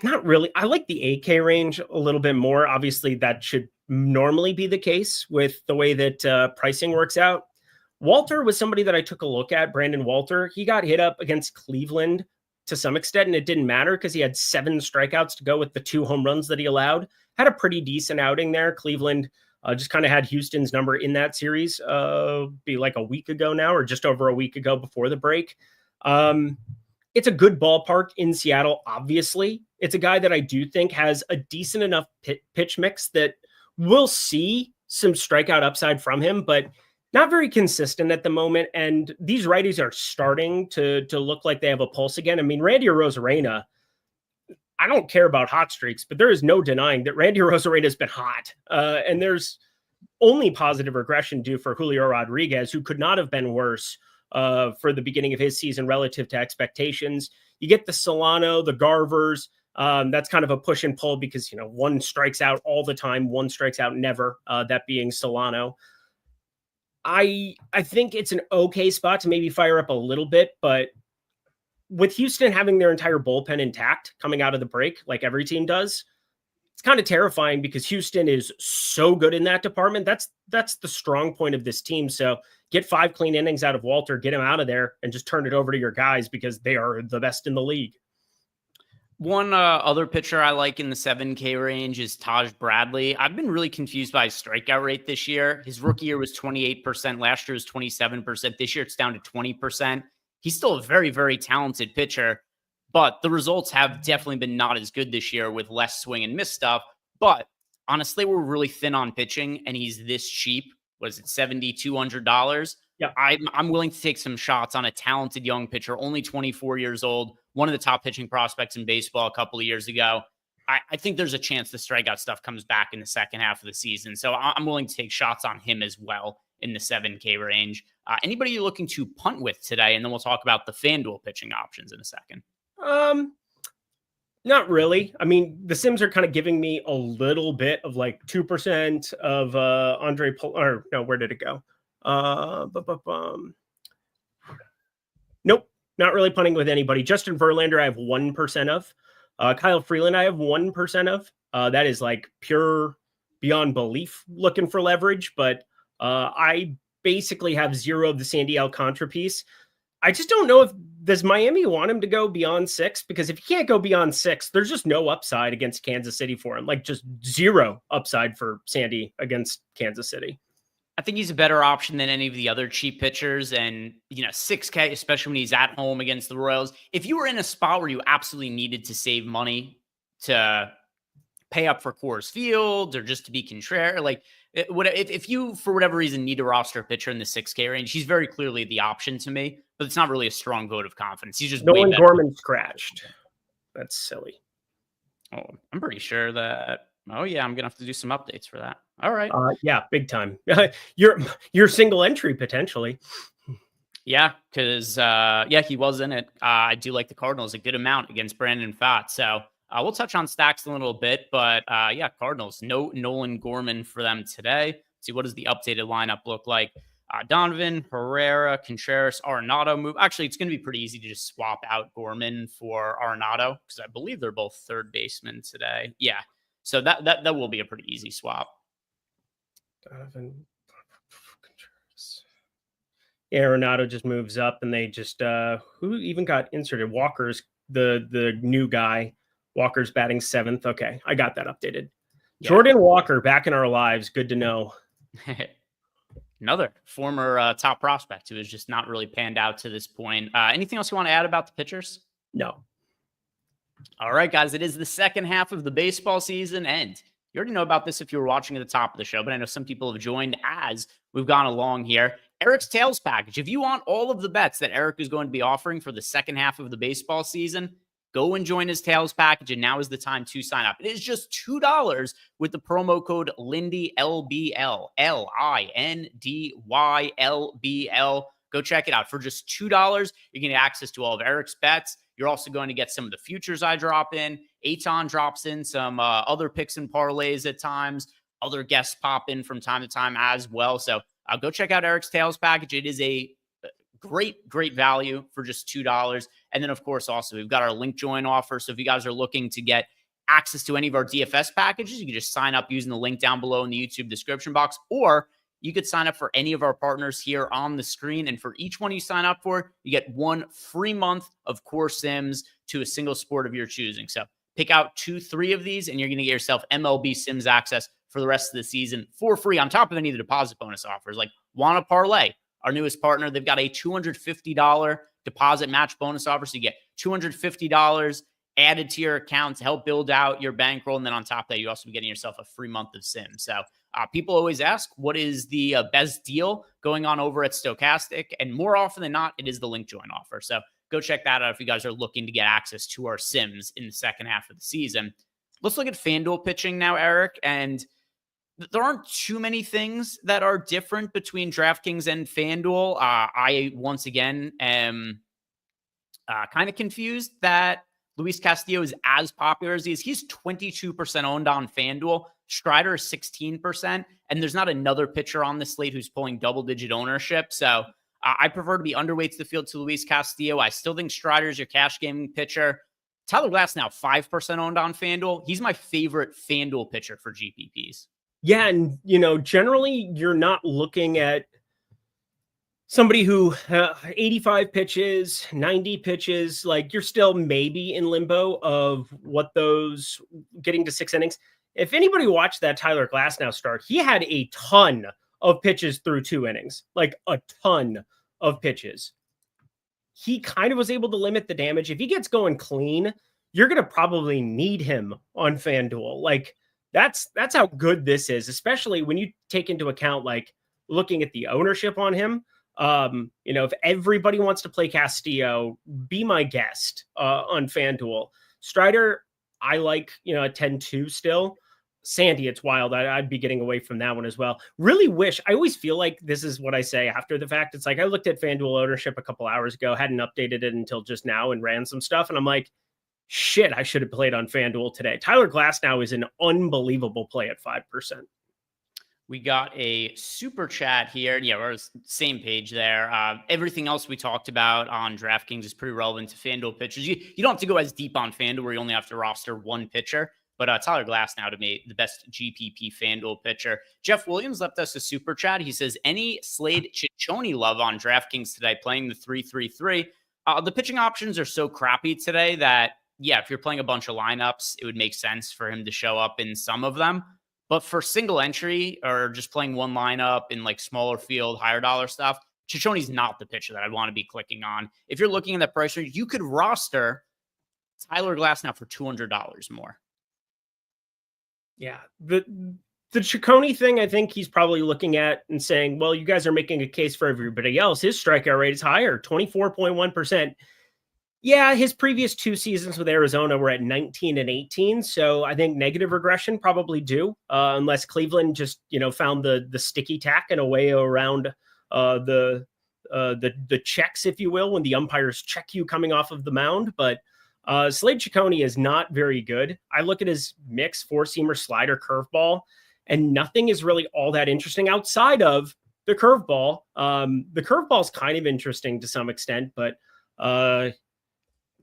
Not really. I like the 8K range a little bit more. Obviously, that should normally be the case with the way that pricing works out. Walter was somebody that I took a look at, Brandon Walter. He got hit up against Cleveland to some extent, and it didn't matter because he had 7 strikeouts to go with the 2 home runs that he allowed. Had a pretty decent outing there. Cleveland just kind of had Houston's number in that series, be like a week ago now, or just over a week ago before the break. It's a good ballpark in Seattle, obviously. It's a guy that I do think has a decent enough pitch mix that we'll see some strikeout upside from him, but not very consistent at the moment. And these righties are starting to look like they have a pulse again. I mean, Randy Arozarena, I don't care about hot streaks, but there is no denying that Randy Arozarena has been hot. And there's only positive regression due for Julio Rodriguez, who could not have been worse for the beginning of his season relative to expectations. You get the Solano, the Garvers. That's kind of a push and pull because, one strikes out all the time, one strikes out never, that being Solano. I think it's an okay spot to maybe fire up a little bit, but with Houston having their entire bullpen intact coming out of the break, like every team does, it's kind of terrifying because Houston is so good in that department. That's the strong point of this team. So get 5 clean innings out of Walter, get him out of there, and just turn it over to your guys because they are the best in the league. One other pitcher I like in the 7K range is Taj Bradley. I've been really confused by his strikeout rate this year. His rookie year was 28%. Last year was 27%. This year it's down to 20%. He's still a very, very talented pitcher, but the results have definitely been not as good this year with less swing and miss stuff. But honestly, we're really thin on pitching, and he's this cheap. What is it, $7,200? Yeah, I'm willing to take some shots on a talented young pitcher, only 24 years old, one of the top pitching prospects in baseball a couple of years ago. I think there's a chance the strikeout stuff comes back in the second half of the season. So I'm willing to take shots on him as well in the 7K range. Anybody you're looking to punt with today? And then we'll talk about the FanDuel pitching options in a second. Not really. I mean, the Sims are kind of giving me a little bit of like 2% of or no, where did it go? Nope, not really punting with anybody. Justin Verlander, I have 1% of. Kyle Freeland, I have 1% of. That is like pure beyond belief looking for leverage, but I basically have 0 of the Sandy Alcantara piece. I just don't know does Miami want him to go beyond 6? Because if he can't go beyond 6, there's just no upside against Kansas City for him. Like just 0 upside for Sandy against Kansas City. I think he's a better option than any of the other cheap pitchers. And, 6K, especially when he's at home against the Royals. If you were in a spot where you absolutely needed to save money to pay up for Coors Field or just to be contrarian, like if you, for whatever reason, need to roster a pitcher in the 6K range, he's very clearly the option to me, but it's not really a strong vote of confidence. He's just Nolan Gorman scratched. That's silly. Oh, I'm pretty sure that. Oh yeah, I'm gonna have to do some updates for that. All right. Yeah, big time. You're single entry potentially. Yeah, because he was in it. I do like the Cardinals a good amount against Brandon Pfaadt. So we'll touch on stacks in a little bit, but Cardinals, no Nolan Gorman for them today. Let's see, what does the updated lineup look like? Donovan, Herrera, Contreras, Arenado move. Actually, it's going to be pretty easy to just swap out Gorman for Arenado because I believe they're both third basemen today. Yeah, so that will be a pretty easy swap. Donovan, Contreras. Yeah, Arenado just moves up, and they just who even got inserted? Walker's the new guy. Walker's batting 7th. Okay, I got that updated. Yeah. Jordan Walker back in our lives. Good to know. Another former top prospect who has just not really panned out to this point. Anything else you want to add about the pitchers? No. All right, guys. It is the second half of the baseball season, and you already know about this if you were watching at the top of the show, but I know some people have joined as we've gone along here. Eric's Tails package. If you want all of the bets that Eric is going to be offering for the second half of the baseball season, go and join his Tails package, and now is the time to sign up. It is just $2 with the promo code Lindy LBL, LINDYLBL. Go check it out. For just $2, you're going to get access to all of Eric's bets. You're also going to get some of the futures I drop in. Aton drops in some other picks and parlays at times. Other guests pop in from time to time as well. So go check out Eric's Tails package. It is a great value for just $2. And then, of course, also we've got our link join offer. So if you guys are looking to get access to any of our DFS packages, you can just sign up using the link down below in the YouTube description box, or you could sign up for any of our partners here on the screen. And for each one you sign up for, you get 1 free month of core sims to a single sport of your choosing. So pick out 2-3 of these, and you're going to get yourself MLB Sims access for the rest of the season for free on top of any of the deposit bonus offers. Like Wanna Parlay, our newest partner, they've got a $250 deposit match bonus offer. So you get $250 added to your account to help build out your bankroll. And then on top of that, you also be getting yourself a free month of Sims. So people always ask, what is the best deal going on over at Stokastic? And more often than not, it is the link join offer. So go check that out if you guys are looking to get access to our Sims in the second half of the season. Let's look at FanDuel pitching now, Eric. And there aren't too many things that are different between DraftKings and FanDuel. I, once again, am kind of confused that Luis Castillo is as popular as he is. He's 22% owned on FanDuel. Strider is 16%. And there's not another pitcher on the slate who's pulling double-digit ownership. So I prefer to be underweight to the field to Luis Castillo. I still think Strider is your cash gaming pitcher. Tyler Glass now 5% owned on FanDuel. He's my favorite FanDuel pitcher for GPPs. Yeah, and, generally you're not looking at somebody who 85 pitches, 90 pitches, like you're still maybe in limbo of what those getting to 6 innings. If anybody watched that Tyler Glasnow start, he had a ton of pitches through 2 innings, like a ton of pitches. He kind of was able to limit the damage. If he gets going clean, you're going to probably need him on FanDuel. Like, that's how good this is, especially when you take into account, like, looking at the ownership on him. If everybody wants to play Castillo, be my guest on FanDuel. Strider, I like, at 10-2 still. Sandy, it's wild. I'd be getting away from that one as well. Really wish, I always feel like this is what I say after the fact. It's like, I looked at FanDuel ownership a couple hours ago, hadn't updated it until just now and ran some stuff. And I'm like, shit, I should have played on FanDuel today. Tyler Glasnow is an unbelievable play at 5%. We got a super chat here. Yeah, we're on the same page there. Everything else we talked about on DraftKings is pretty relevant to FanDuel pitchers. You don't have to go as deep on FanDuel where you only have to roster one pitcher. But Tyler Glasnow, to me, the best GPP FanDuel pitcher. Jeff Williams left us a super chat. He says, any Slade Ciccone love on DraftKings today playing the 3-3-3? The pitching options are so crappy today that, yeah, if you're playing a bunch of lineups, it would make sense for him to show up in some of them. But for single entry or just playing one lineup in like smaller field, higher dollar stuff, Ciccone's not the pitcher that I'd want to be clicking on. If you're looking at that price range, you could roster Tyler Glasnow for $200 more. Yeah, the Ciccone thing, I think he's probably looking at and saying, well, you guys are making a case for everybody else. His strikeout rate is higher, 24.1%. Yeah, his previous 2 seasons with Arizona were at 19 and 18. So I think negative regression probably due, unless Cleveland just, found the sticky tack and a way around the checks, if you will, when the umpires check you coming off of the mound. But Slade Ciccone is not very good. I look at his mix, 4-seamer, slider, curveball, and nothing is really all that interesting outside of the curveball. The curveball is kind of interesting to some extent, but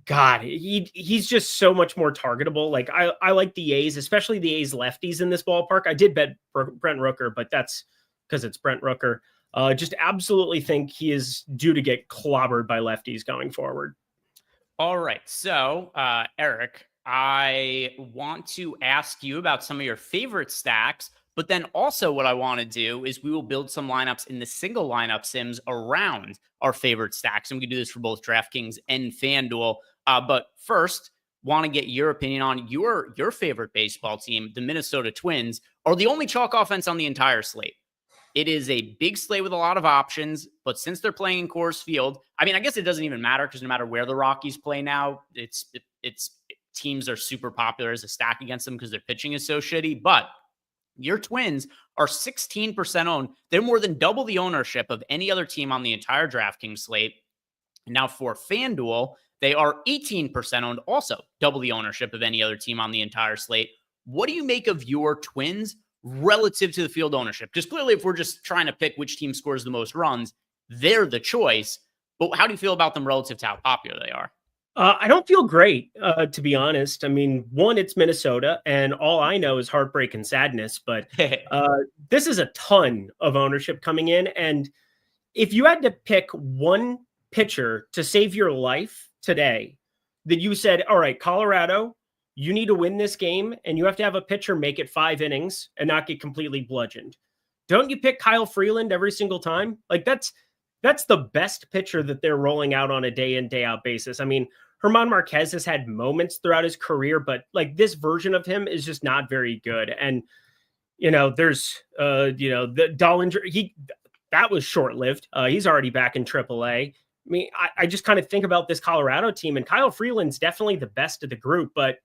God, he's just so much more targetable. Like I like the A's, especially the A's lefties in this ballpark. I did bet Brent Rooker, but that's because it's Brent Rooker. Just absolutely think he is due to get clobbered by lefties going forward. All right. So, Eric, I want to ask you about some of your favorite stacks, but then also what I want to do is we will build some lineups in the single lineup sims around our favorite stacks. And we can do this for both DraftKings and FanDuel. But first, want to get your opinion on your favorite baseball team, the Minnesota Twins, are the only chalk offense on the entire slate. It is a big slate with a lot of options, but since they're playing in Coors Field, I mean, I guess it doesn't even matter because no matter where the Rockies play now, it's teams are super popular as a stack against them because their pitching is so shitty. But your Twins are 16% owned. They're more than double the ownership of any other team on the entire DraftKings slate. And now for FanDuel, they are 18% owned, also double the ownership of any other team on the entire slate. What do you make of your Twins relative to the field ownership? Because clearly, if we're just trying to pick which team scores the most runs, they're the choice. But how do you feel about them relative to how popular they are? I don't feel great, to be honest. I mean, one, it's Minnesota, and all I know is heartbreak and sadness. But this is a ton of ownership coming in. And if you had to pick one pitcher to save your life today, that you said, all right, Colorado, you need to win this game, and you have to have a pitcher make it 5 innings and not get completely bludgeoned. Don't you pick Kyle Freeland every single time? Like that's the best pitcher that they're rolling out on a day in, day out basis. I mean, Herman Marquez has had moments throughout his career, but like this version of him is just not very good. And, there's, the Dollinger, that was short-lived. He's already back in AAA. I mean, I just kind of think about this Colorado team, and Kyle Freeland's definitely the best of the group, but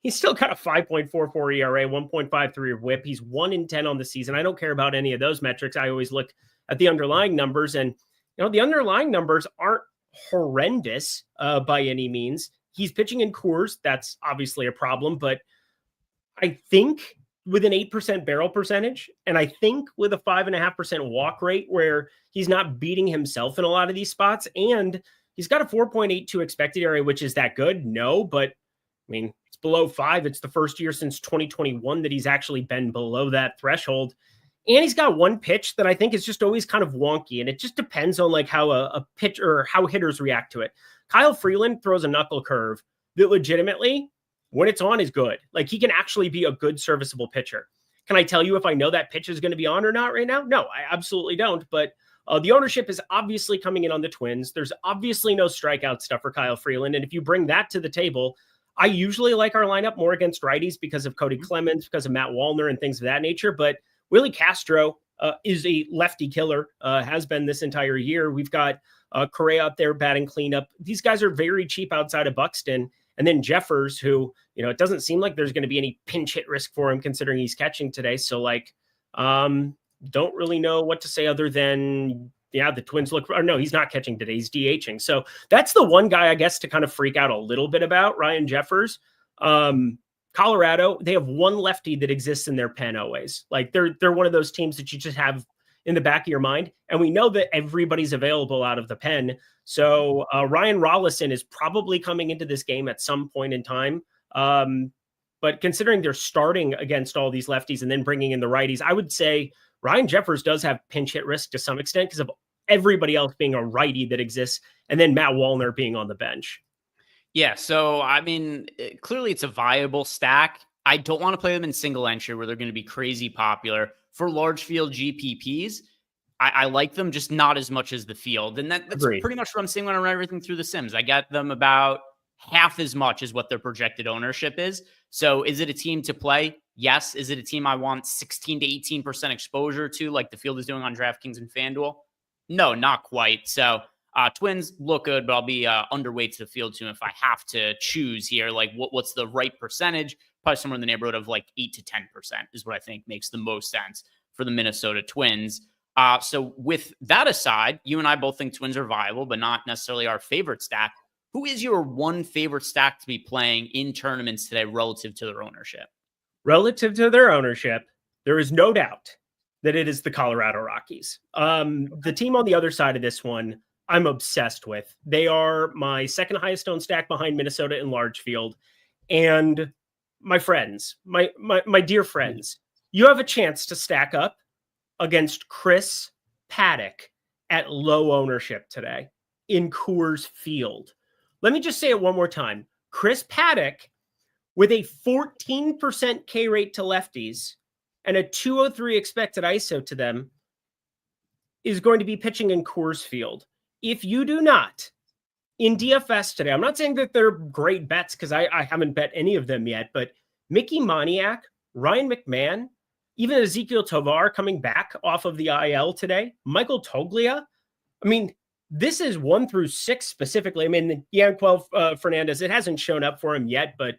he's still got a 5.44 ERA, 1.53 whip. He's 1-10 on the season. I don't care about any of those metrics. I always look at the underlying numbers, and the underlying numbers aren't horrendous by any means. He's pitching in Coors. That's obviously a problem, but I think with an 8% barrel percentage, and I think with a 5.5% walk rate where he's not beating himself in a lot of these spots, and he's got a 4.82 expected ERA, which is that good? No, but I mean, it's below 5. It's the first year since 2021 that he's actually been below that threshold. And he's got one pitch that I think is just always kind of wonky. And it just depends on like how a pitch or how hitters react to it. Kyle Freeland throws a knuckle curve that legitimately, when it's on, is good. Like he can actually be a good serviceable pitcher. Can I tell you if I know that pitch is going to be on or not right now? No, I absolutely don't. But the ownership is obviously coming in on the Twins. There's obviously no strikeout stuff for Kyle Freeland. And if you bring that to the table, I usually like our lineup more against righties because of Cody Clemens, because of Matt Wallner and things of that nature. But Willie Castro is a lefty killer, has been this entire year. We've got Correa up there batting cleanup. These guys are very cheap outside of Buxton. And then Jeffers, who, it doesn't seem like there's going to be any pinch hit risk for him considering he's catching today. So don't really know what to say other than, the Twins no, he's not catching today. He's DHing. So that's the one guy, I guess, to kind of freak out a little bit about, Ryan Jeffers. Colorado, they have one lefty that exists in their pen always. Like they're one of those teams that you just have in the back of your mind. And we know that everybody's available out of the pen. So Ryan Rollison is probably coming into this game at some point in time. But considering they're starting against all these lefties and then bringing in the righties, I would say Ryan Jeffers does have pinch hit risk to some extent because of everybody else being a righty that exists, and then Matt Wallner being on the bench. Yeah, so I mean, clearly it's a viable stack. I don't want to play them in single entry where they're going to be crazy popular. For large field GPPs, I like them, just not as much as the field. And that's Agreed. Pretty much what I'm seeing when I run everything through the Sims. I get them about half as much as what their projected ownership is. So is it a team to play? Yes. Is it a team I want 16 to 18% exposure to, like the field is doing on DraftKings and FanDuel? No, not quite. So Twins look good, but I'll be underweight to the field too if I have to choose here. Like what's the right percentage? Probably somewhere in the neighborhood of like 8 to 10% is what I think makes the most sense for the Minnesota Twins. So with that aside, you and I both think Twins are viable, but not necessarily our favorite stack. Who is your one favorite stack to be playing in tournaments today relative to their ownership? Relative to their ownership, there is no doubt that it is the Colorado Rockies. The team on the other side of this one, I'm obsessed with. They are my second highest owned stack behind Minnesota in large field. And my friends, my dear friends, you have a chance to stack up against Chris Paddack at low ownership today in Coors Field. Let me just say it one more time. Chris Paddack with a 14% K rate to lefties and a 203 expected ISO to them is going to be pitching in Coors Field. If you do not, in DFS today, I'm not saying that they're great bets because I haven't bet any of them yet, but Mickey Moniak, Ryan McMahon, even Ezekiel Tovar coming back off of the IL today, Michael Toglia. I mean, this is 1 through 6 specifically. I mean, Yanquel Fernandez, it hasn't shown up for him yet, but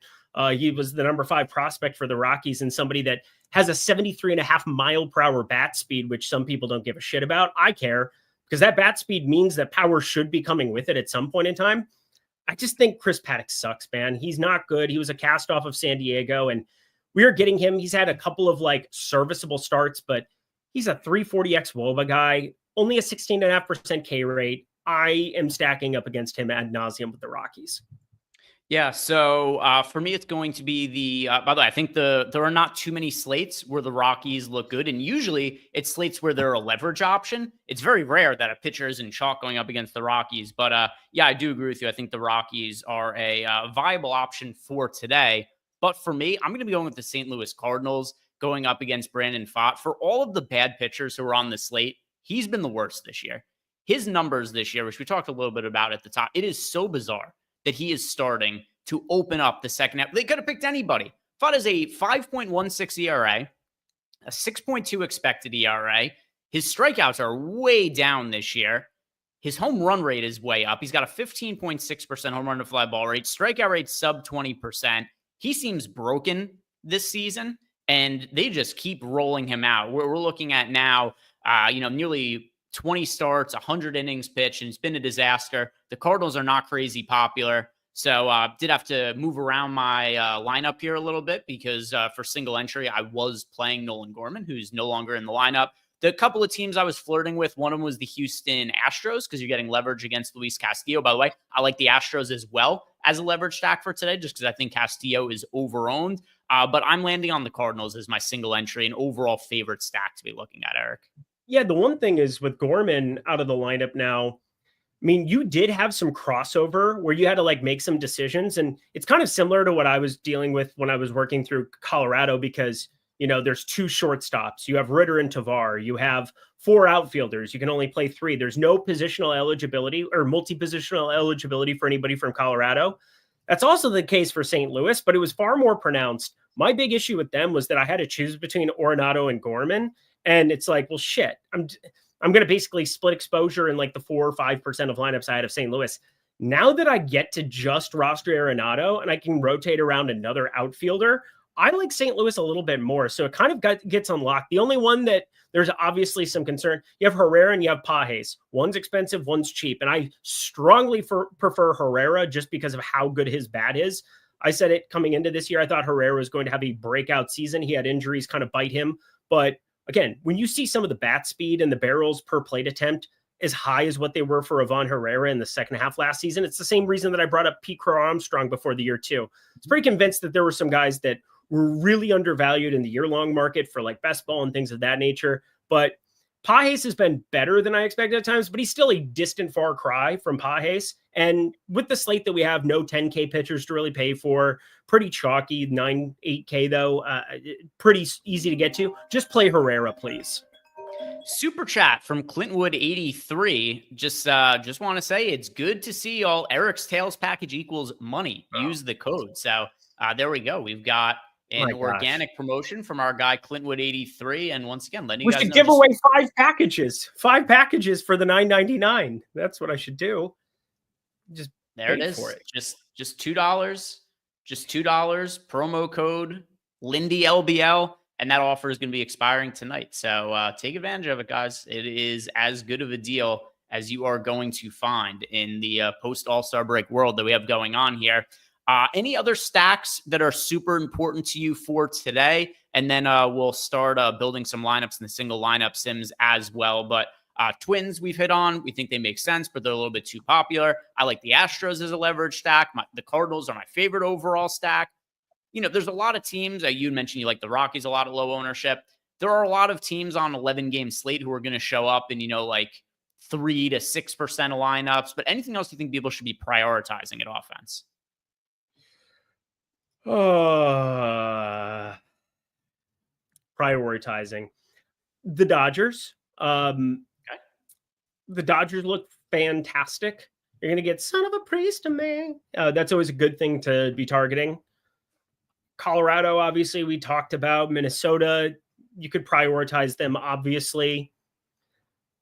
he was the number 5 prospect for the Rockies and somebody that has a 73.5 mile per hour bat speed, which some people don't give a shit about. I care because that bat speed means that power should be coming with it at some point in time. I just think Chris Paddack sucks, man. He's not good. He was a cast off of San Diego, and we are getting him. He's had a couple of like serviceable starts, but he's a 340x WOBA guy, only a 16.5% K rate. I am stacking up against him ad nauseum with the Rockies. Yeah, so for me, it's going to be the, by the way, I think there are not too many slates where the Rockies look good. And usually it's slates where they're a leverage option. It's very rare that a pitcher is in chalk going up against the Rockies. But yeah, I do agree with you. I think the Rockies are a viable option for today. But for me, I'm going to be going with the St. Louis Cardinals going up against Brandon Pfaadt. For all of the bad pitchers who are on the slate, he's been the worst this year. His numbers this year, which we talked a little bit about at the top, it is so bizarre that he is starting to open up the second half. They could have picked anybody. Pfaadt is a 5.16 ERA, a 6.2 expected ERA. His strikeouts are way down this year. His home run rate is way up. He's got a 15.6% home run to fly ball rate. Strikeout rate sub 20%. He seems broken this season, and they just keep rolling him out. We're looking at now, nearly 20 starts, 100 innings pitched, and it's been a disaster. The Cardinals are not crazy popular. So did have to move around my lineup here a little bit because for single entry, I was playing Nolan Gorman, who's no longer in the lineup. The couple of teams I was flirting with, one of them was the Houston Astros because you're getting leverage against Luis Castillo. By the way, I like the Astros as well as a leverage stack for today just because I think Castillo is overowned. But I'm landing on the Cardinals as my single entry and overall favorite stack to be looking at, Eric. Yeah, the one thing is with Gorman out of the lineup now, I mean, you did have some crossover where you had to like make some decisions. And it's kind of similar to what I was dealing with when I was working through Colorado because, there's 2 shortstops. You have Ritter and Tovar. You have 4 outfielders. You can only play 3. There's no positional eligibility or multi-positional eligibility for anybody from Colorado. That's also the case for St. Louis, but it was far more pronounced. My big issue with them was that I had to choose between Arenado and Gorman. And it's like, well, shit, I'm going to basically split exposure in like the 4 or 5% of lineups I had of St. Louis. Now that I get to just roster Arenado and I can rotate around another outfielder, I like St. Louis a little bit more. So it kind of gets unlocked. The only one that there's obviously some concern, you have Herrera and you have Pages. One's expensive, one's cheap. And I strongly prefer Herrera just because of how good his bat is. I said it coming into this year, I thought Herrera was going to have a breakout season. He had injuries kind of bite him. But again, when you see some of the bat speed and the barrels per plate attempt as high as what they were for Ivan Herrera in the second half last season, it's the same reason that I brought up Pete Crow Armstrong before the year too. It's pretty convinced that there were some guys that were really undervalued in the year-long market for like best ball and things of that nature. But Pages has been better than I expected at times, but he's still a distant far cry from Pages. And with the slate that we have, no 10K pitchers to really pay for, pretty chalky, 8K though, pretty easy to get to. Just play Herrera, please. Super chat from Clintwood83. Just want to say it's good to see all Eric's Tails package equals money. Use the code. So there we go. We've got an organic promotion from our guy Clintwood83. And once again, letting you guys know. We should give away 5 packages. 5 packages for the $9.99. That's what I should do. Just there it is. Just $2. Just $2. Promo code Lindy LBL. And that offer is going to be expiring tonight. So take advantage of it, guys. It is as good of a deal as you are going to find in the post All-Star break world that we have going on here. Any other stacks that are super important to you for today? And then we'll start building some lineups in the single lineup sims as well. But Twins we've hit on. We think they make sense, but they're a little bit too popular. I like the Astros as a leverage stack. The Cardinals are my favorite overall stack. You know, there's a lot of teams. You mentioned you like the Rockies a lot of low ownership. There are a lot of teams on 11-game slate who are going to show up in, like 3 to 6% of lineups. But anything else you think people should be prioritizing at offense? Prioritizing the Dodgers. Okay. The Dodgers look fantastic. You're going to get son of a priest to me. That's always a good thing to be targeting. Colorado, obviously, we talked about. Minnesota, you could prioritize them, obviously.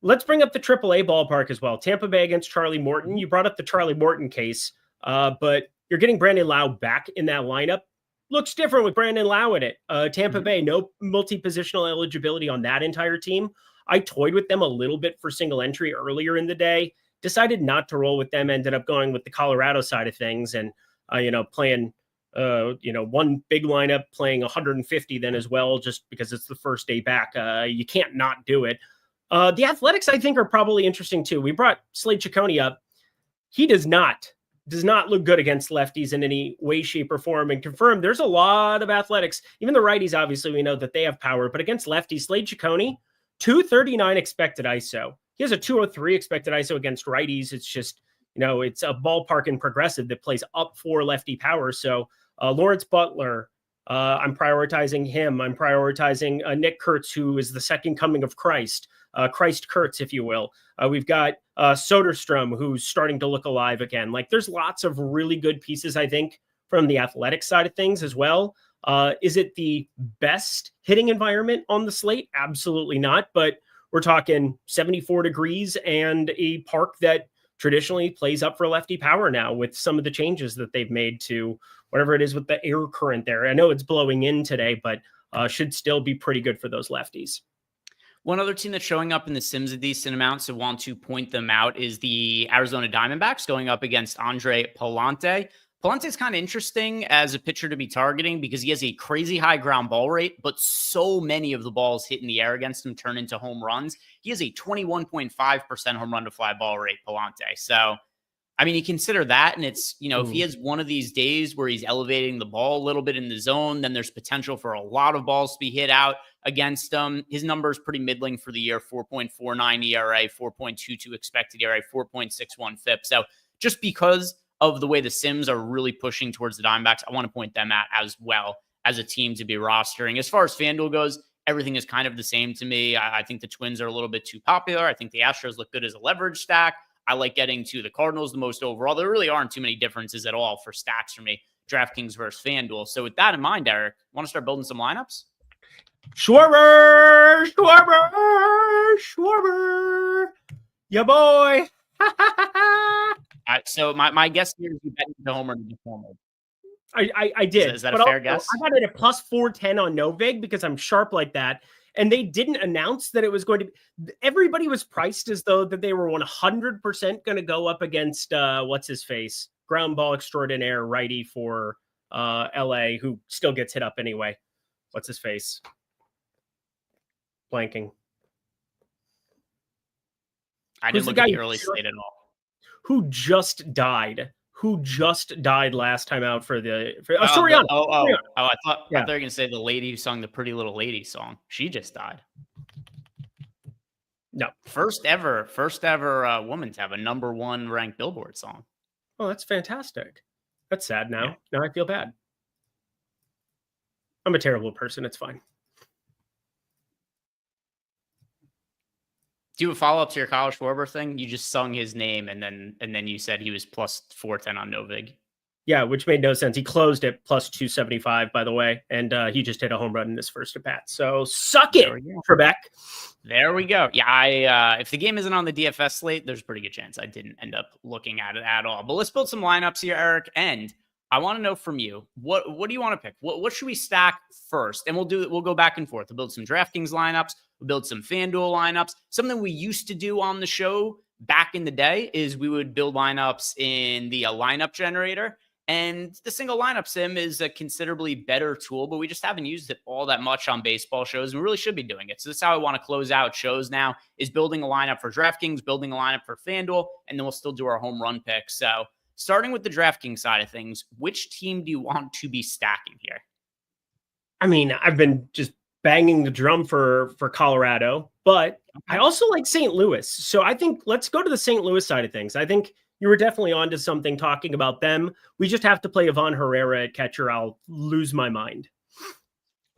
Let's bring up the AAA ballpark as well. Tampa Bay against Charlie Morton. You brought up the Charlie Morton case, but you're getting Brandon Lau back in that lineup. Looks different with Brandon Lau in it. Tampa Bay, no multi-positional eligibility on that entire team. I toyed with them a little bit for single entry earlier in the day. Decided not to roll with them. Ended up going with the Colorado side of things and, playing one big lineup, playing 150 then as well, just because it's the first day back. You can't not do it. The Athletics, I think, are probably interesting too. We brought Slade Ciccone up. He does not look good against lefties in any way, shape, or form, and confirmed there's a lot of Athletics. Even the righties, obviously, we know that they have power, but against lefties, Slade Ciccone, 239 expected ISO. He has a 203 expected ISO against righties. It's just, it's a ballpark in progressive that plays up for lefty power. So Lawrence Butler, I'm prioritizing him. I'm prioritizing Nick Kurtz, who is the second coming of Christ. Christ Kurtz, if you will. We've got Soderstrom, who's starting to look alive again. Like, there's lots of really good pieces, I think, from the athletic side of things as well. Is it the best hitting environment on the slate? Absolutely not. But we're talking 74 degrees and a park that traditionally plays up for lefty power now with some of the changes that they've made to whatever it is with the air current there. I know it's blowing in today, but should still be pretty good for those lefties. One other team that's showing up in the Sims a decent amount, so want to point them out, is the Arizona Diamondbacks going up against Andre Palante. Palante is kind of interesting as a pitcher to be targeting because he has a crazy high ground ball rate, but so many of the balls hit in the air against him turn into home runs. He has a 21.5% home run to fly ball rate, Palante. So, I mean, you consider that, and it's, if he has one of these days where he's elevating the ball a little bit in the zone, then there's potential for a lot of balls to be hit out against him. His number is pretty middling for the year, 4.49 ERA, 4.22 expected ERA, 4.61 FIP. So just because of the way the Sims are really pushing towards the Diamondbacks, I want to point them at as well as a team to be rostering. As far as FanDuel goes, everything is kind of the same to me. I think the Twins are a little bit too popular. I think the Astros look good as a leverage stack. I like getting to the Cardinals the most overall. There really aren't too many differences at all for stacks for me, DraftKings versus FanDuel. So with that in mind, Eric, want to start building some lineups? Schwarber! Yeah, boy! So my guess here is you bet the homer to the homer. I did. Is that a fair guess? I got it at plus 410 on NoVig because I'm sharp like that. And they didn't announce that it was going to be. Everybody was priced as though that they were 100% going to go up against what's his face, ground ball extraordinaire righty for LA, who still gets hit up anyway. What's his face? Blanking. I didn't look at the early slate at all. Who just died last time out for Soriano. I thought you were going to say the lady who sung the Pretty Little Lady song. She just died. No. First ever woman to have a #1 ranked Billboard song. Oh, that's fantastic. That's sad now. Yeah. Now I feel bad. I'm a terrible person. It's fine. Do you have a follow-up to your Kyle Schwarber thing? You just sung his name and then you said he was plus 410 on NoVig. Yeah, which made no sense. He closed at plus 275, by the way, and he just hit a home run in his first at bat. So suck it, Trebek. There we go. Yeah, if the game isn't on the DFS slate, there's a pretty good chance I didn't end up looking at it at all. But let's build some lineups here, Eric. And I want to know from you, what do you want to pick? What should we stack first? And we'll go back and forth. We'll build some DraftKings lineups. We'll build some FanDuel lineups. Something we used to do on the show back in the day is we would build lineups in the lineup generator. And the single lineup sim is a considerably better tool, but we just haven't used it all that much on baseball shows. And we really should be doing it. So this is how I want to close out shows now, is building a lineup for DraftKings, building a lineup for FanDuel, and then we'll still do our home run picks. So starting with the DraftKings side of things, which team do you want to be stacking here? I mean, I've been just banging the drum for Colorado, but I also like St. Louis. So I think let's go to the St. Louis side of things. I think you were definitely onto something talking about them. We just have to play Ivan Herrera at catcher. I'll lose my mind.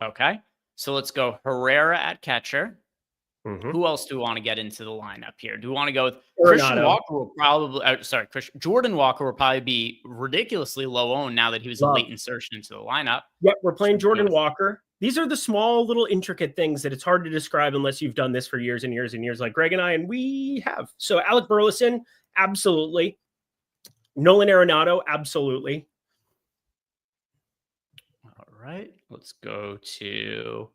Okay. So let's go Herrera at catcher. Mm-hmm. Who else do we want to get into the lineup here? Do we want to go with Christian Walker? Will probably, Jordan Walker will probably be ridiculously low owned now that he was a late insertion into the lineup. Yep, we're playing Jordan Walker. These are the small little intricate things that it's hard to describe unless you've done this for years and years and years, like Greg and I, and we have. So Alec Burleson, absolutely. Nolan Arenado, absolutely. All right, let's go to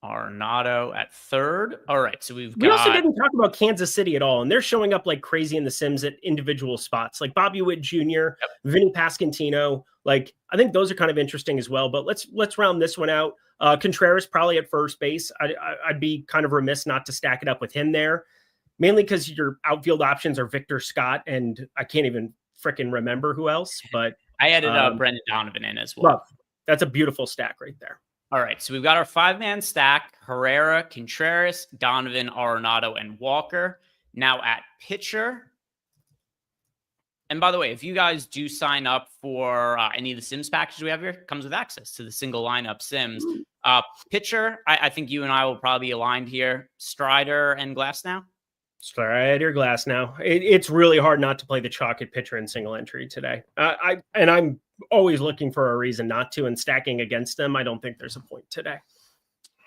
Arenado at third. All right, so we also didn't talk about Kansas City at all, and they're showing up like crazy in the Sims at individual spots, like Bobby Witt Jr., Vinny Pasquantino. Like, I think those are kind of interesting as well. But let's round this one out. Contreras probably at first base. I'd be kind of remiss not to stack it up with him there, mainly because your outfield options are Victor Scott, and I can't even freaking remember who else. But I added Brendan Donovan in as well. That's a beautiful stack right there. All right, so we've got our 5-man stack: Herrera, Contreras, Donovan, Arenado, and Walker. Now at pitcher. And by the way, if you guys do sign up for any of the Sims packages we have here, it comes with access to the single lineup Sims. Pitcher, I think you and I will probably be aligned here. Strider and Glasnow. Strider, Glasnow. It's really hard not to play the chalk at pitcher in single entry today. I'm always looking for a reason not to, and stacking against them, I don't think there's a point today.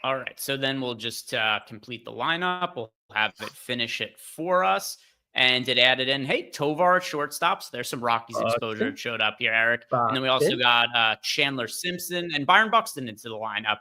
All right, so then we'll just complete the lineup. We'll have it finish it for us. And it added in, hey, Tovar at shortstops. There's some Rockies exposure that showed up here, Eric. And then we also got Chandler Simpson and Byron Buxton into the lineup.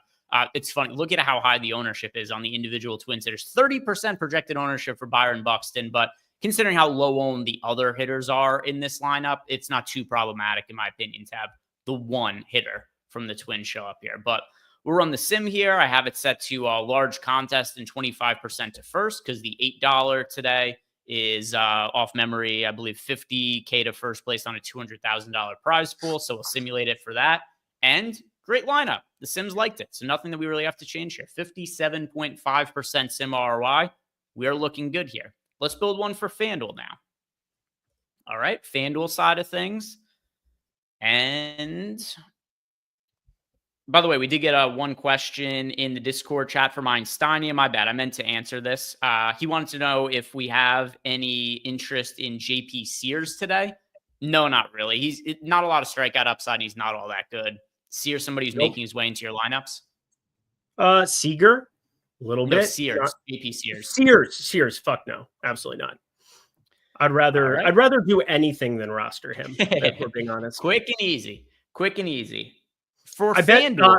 It's funny. Look at how high the ownership is on the individual Twins hitters. 30% projected ownership for Byron Buxton. But considering how low owned the other hitters are in this lineup, it's not too problematic, in my opinion, to have the one hitter from the Twins show up here. But we'll run the sim here. I have it set to a large contest and 25% to first because the $8 today is off memory, I believe $50K to first place on a $200,000 prize pool. So we'll simulate it for that. And great lineup. The Sims liked it. So nothing that we really have to change here. 57.5% Sim ROI. We are looking good here. Let's build one for FanDuel now. All right, FanDuel side of things. And by the way, we did get one question in the Discord chat from Einsteinian. My bad. I meant to answer this. He wanted to know if we have any interest in JP Sears today. No, not really. He's not a lot of strikeout upside. And he's not all that good. Sears, somebody who's making his way into your lineups. Seager, a little bit. Sears, JP Sears. Sears. Fuck no, absolutely not. I'd rather do anything than roster him, if we're being honest. Quick and easy. For I bet FanDuel,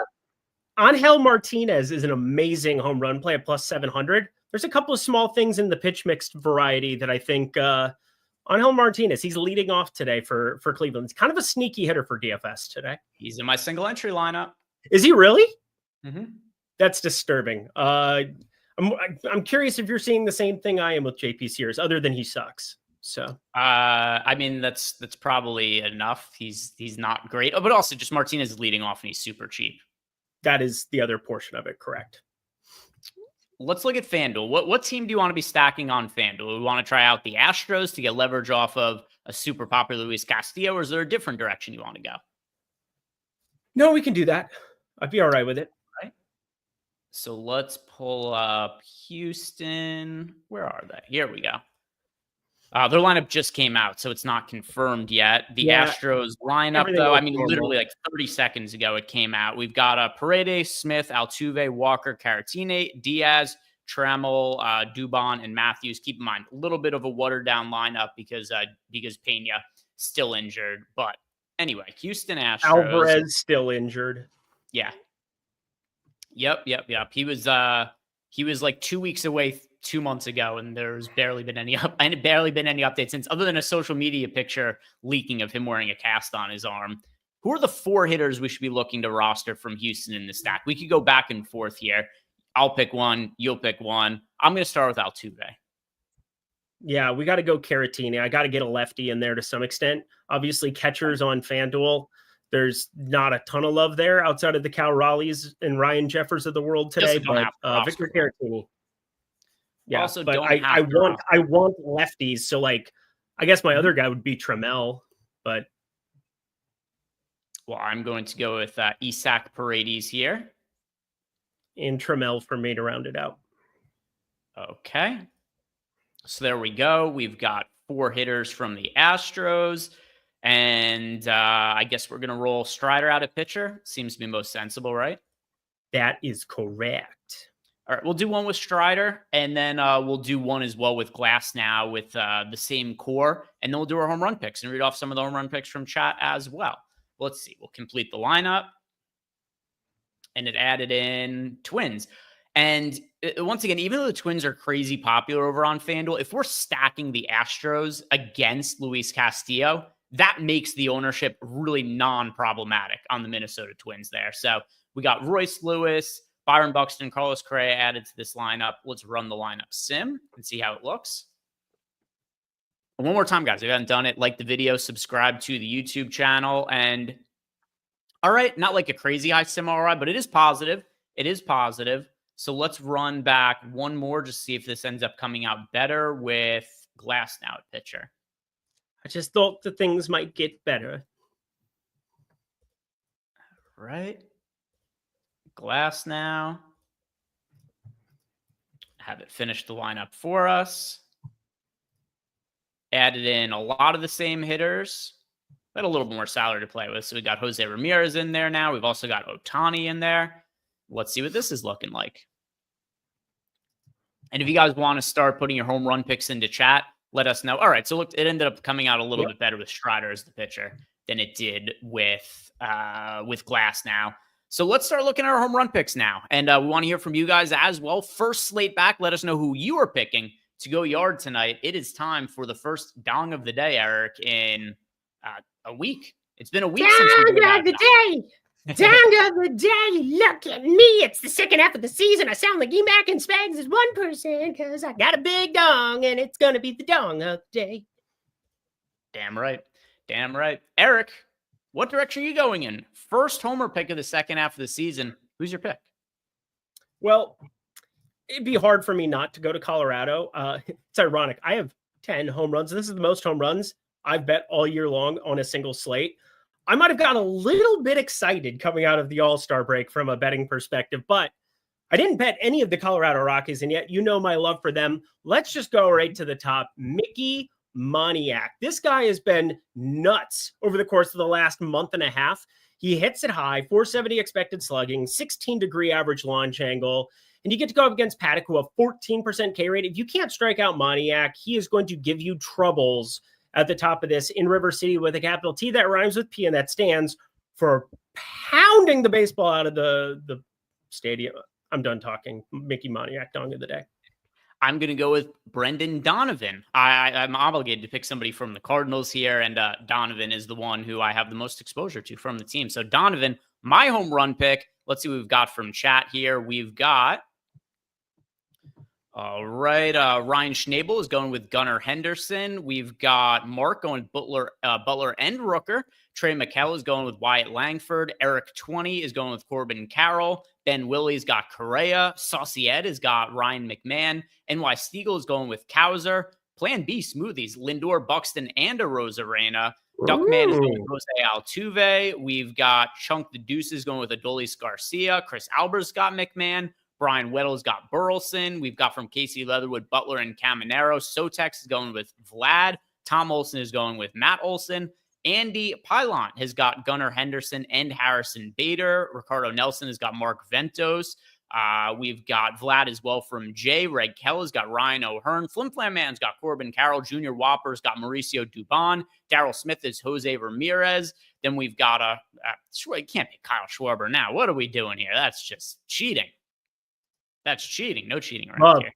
Angel Martinez is an amazing home run play at plus 700. There's a couple of small things in the pitch mixed variety that I think Angel Martinez, he's leading off today for Cleveland. He's kind of a sneaky hitter for DFS today. he's in my single entry lineup. Is he really? Mm-hmm. That's disturbing. I'm curious if you're seeing the same thing I am with JP Sears, other than he sucks. So, I mean, that's probably enough. He's not great, but also just Martinez is leading off and he's super cheap. That is the other portion of it. Correct. Let's look at FanDuel. What team do you want to be stacking on FanDuel? We want to try out the Astros to get leverage off of a super popular Luis Castillo, or is there a different direction you want to go? No, we can do that. I'd be all right with it. Right. So let's pull up Houston. Where are they? Here we go. Their lineup just came out, so it's not confirmed yet. The Astros lineup, though, I mean, literally like 30 seconds ago it came out. We've got Paredes, Smith, Altuve, Walker, Caratini, Diaz, Trammell, Dubon, and Matthews. Keep in mind, a little bit of a watered-down lineup because Pena still injured. But anyway, Houston Astros. Alvarez still injured. Yeah. Yep. He was like 2 weeks away 2 months ago, and there's barely been any updates since, other than a social media picture leaking of him wearing a cast on his arm. Who are the 4 hitters we should be looking to roster from Houston in the stack? We could go back and forth here. I'll pick one. You'll pick one. I'm going to start with Altuve. Yeah, we got to go Caratini. I got to get a lefty in there to some extent. Obviously, catchers on FanDuel, there's not a ton of love there outside of the Cal Raleighs and Ryan Jeffers of the world today, but Victor Caratini. Yeah, also, but I want lefties. So, like, I guess my other guy would be Trammell, but. Well, I'm going to go with Isaac Paredes here. And Trammell for me to round it out. Okay. So there we go. We've got 4 hitters from the Astros. And I guess we're going to roll Strider out at pitcher. Seems to be most sensible, right? That is correct. All right, we'll do one with Strider, and then we'll do one as well with Glass now with the same core, and then we'll do our home run picks and read off some of the home run picks from chat as well. Let's see. We'll complete the lineup, and it added in Twins. And once again, even though the Twins are crazy popular over on FanDuel, if we're stacking the Astros against Luis Castillo, that makes the ownership really non-problematic on the Minnesota Twins there. So we got Royce Lewis, Byron Buxton, Carlos Correa added to this lineup. Let's run the lineup sim and see how it looks. And one more time, guys, if you haven't done it, like the video, subscribe to the YouTube channel. And all right, not like a crazy high sim ROI, but it is positive. It is positive. So let's run back one more, just see if this ends up coming out better with Glass now at pitcher. I just thought the things might get better. All right. Glass now. Have it finish the lineup for us. Added in a lot of the same hitters. Got a little more salary to play with. So we got Jose Ramirez in there now. We've also got Ohtani in there. Let's see what this is looking like. And if you guys want to start putting your home run picks into chat, let us know. All right, so look, it ended up coming out a little bit better with Strider as the pitcher than it did with Glass now. So let's start looking at our home run picks now. And we want to hear from you guys as well. First slate back, let us know who you are picking to go yard tonight. It is time for the first dong of the day, Eric, in a week. It's been a week since we did that. Dong of the day. Look at me. It's the second half of the season. I sound like Emac and Spags is 1% because I got a big dong, and it's going to be the dong of the day. Damn right. Damn right. Eric, what direction are you going in? First homer pick of the second half of the season. Who's your pick? Well, it'd be hard for me not to go to Colorado. It's ironic. I have 10 home runs. This is the most home runs I've bet all year long on a single slate. I might have got a little bit excited coming out of the All-Star break from a betting perspective, but I didn't bet any of the Colorado Rockies, and yet you know my love for them. Let's just go right to the top. Mickey Moniak. This guy has been nuts over the course of the last month and a half. He hits it high, 470 expected slugging, 16-degree average launch angle. and you get to go up against Paddock, who have 14% K rate. If you can't strike out Moniak, he is going to give you troubles at the top of this in River City with a capital T that rhymes with P, and that stands for pounding the baseball out of the stadium. I'm done talking. Mickey Moniak, dong of the day. I'm going to go with Brendan Donovan. I'm obligated to pick somebody from the Cardinals here, and Donovan is the one who I have the most exposure to from the team. So Donovan, my home run pick. Let's see what we've got from chat here. We've got, all right, Ryan Schnabel is going with Gunnar Henderson. We've got Mark going with Butler and Rooker. Trey McKell is going with Wyatt Langford. Eric 20 is going with Corbin Carroll. Ben Willie's got Correa. Saucy Ed has got Ryan McMahon. NY Stiegel is going with Kowser. Plan B smoothies, Lindor, Buxton, and Arozarena. Duckman is going with Jose Altuve. We've got Chunk the Deuces going with Adolis Garcia. Chris Albert's got McMahon. Brian Weddle's got Burleson. We've got from Casey Leatherwood, Butler, and Caminero. Sotex is going with Vlad. Tom Olson is going with Matt Olson. Andy Pilon has got Gunnar Henderson and Harrison Bader. Ricardo Nelson has got Mark Ventos. We've got Vlad as well from Jay. Reg Kell has got Ryan O'Hearn. Flim Flam Man's got Corbin Carroll. Junior Whopper's got Mauricio Dubon. Daryl Smith is Jose Ramirez. Then we've got it can't be Kyle Schwarber now. What are we doing here? That's just cheating. That's cheating. No cheating right here.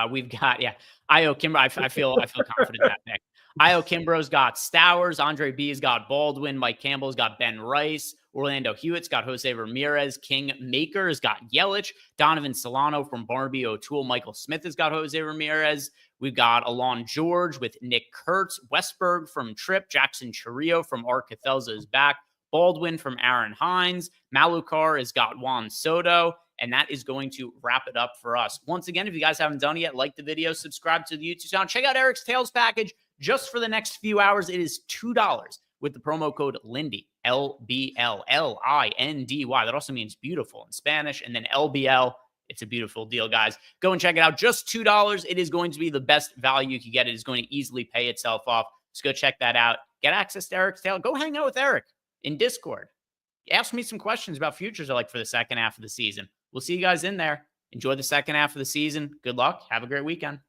We've got, Io Kimber. I feel confident in that pick. Io Kimbrough's got Stowers. Andre B's got Baldwin. Mike Campbell's got Ben Rice. Orlando Hewitt's got Jose Ramirez. King Maker's got Yelich. Donovan Solano from Barnaby O'Toole. Michael Smith has got Jose Ramirez. We've got Alon George with Nick Kurtz. Westberg from Tripp. Jackson Chiriot from Art Cathelza is back. Baldwin from Aaron Hines. Malukar has got Juan Soto. And that is going to wrap it up for us. Once again, if you guys haven't done it yet, like the video, subscribe to the YouTube channel. Check out Eric's Tails package. Just for the next few hours, it is $2 with the promo code Lindy, LBLLINDY. That also means beautiful in Spanish. And then LBL, it's a beautiful deal, guys. Go and check it out. Just $2. It is going to be the best value you can get. It is going to easily pay itself off. So go check that out. Get access to Eric's Tail. Go hang out with Eric in Discord. Ask me some questions about futures I like for the second half of the season. We'll see you guys in there. Enjoy the second half of the season. Good luck. Have a great weekend.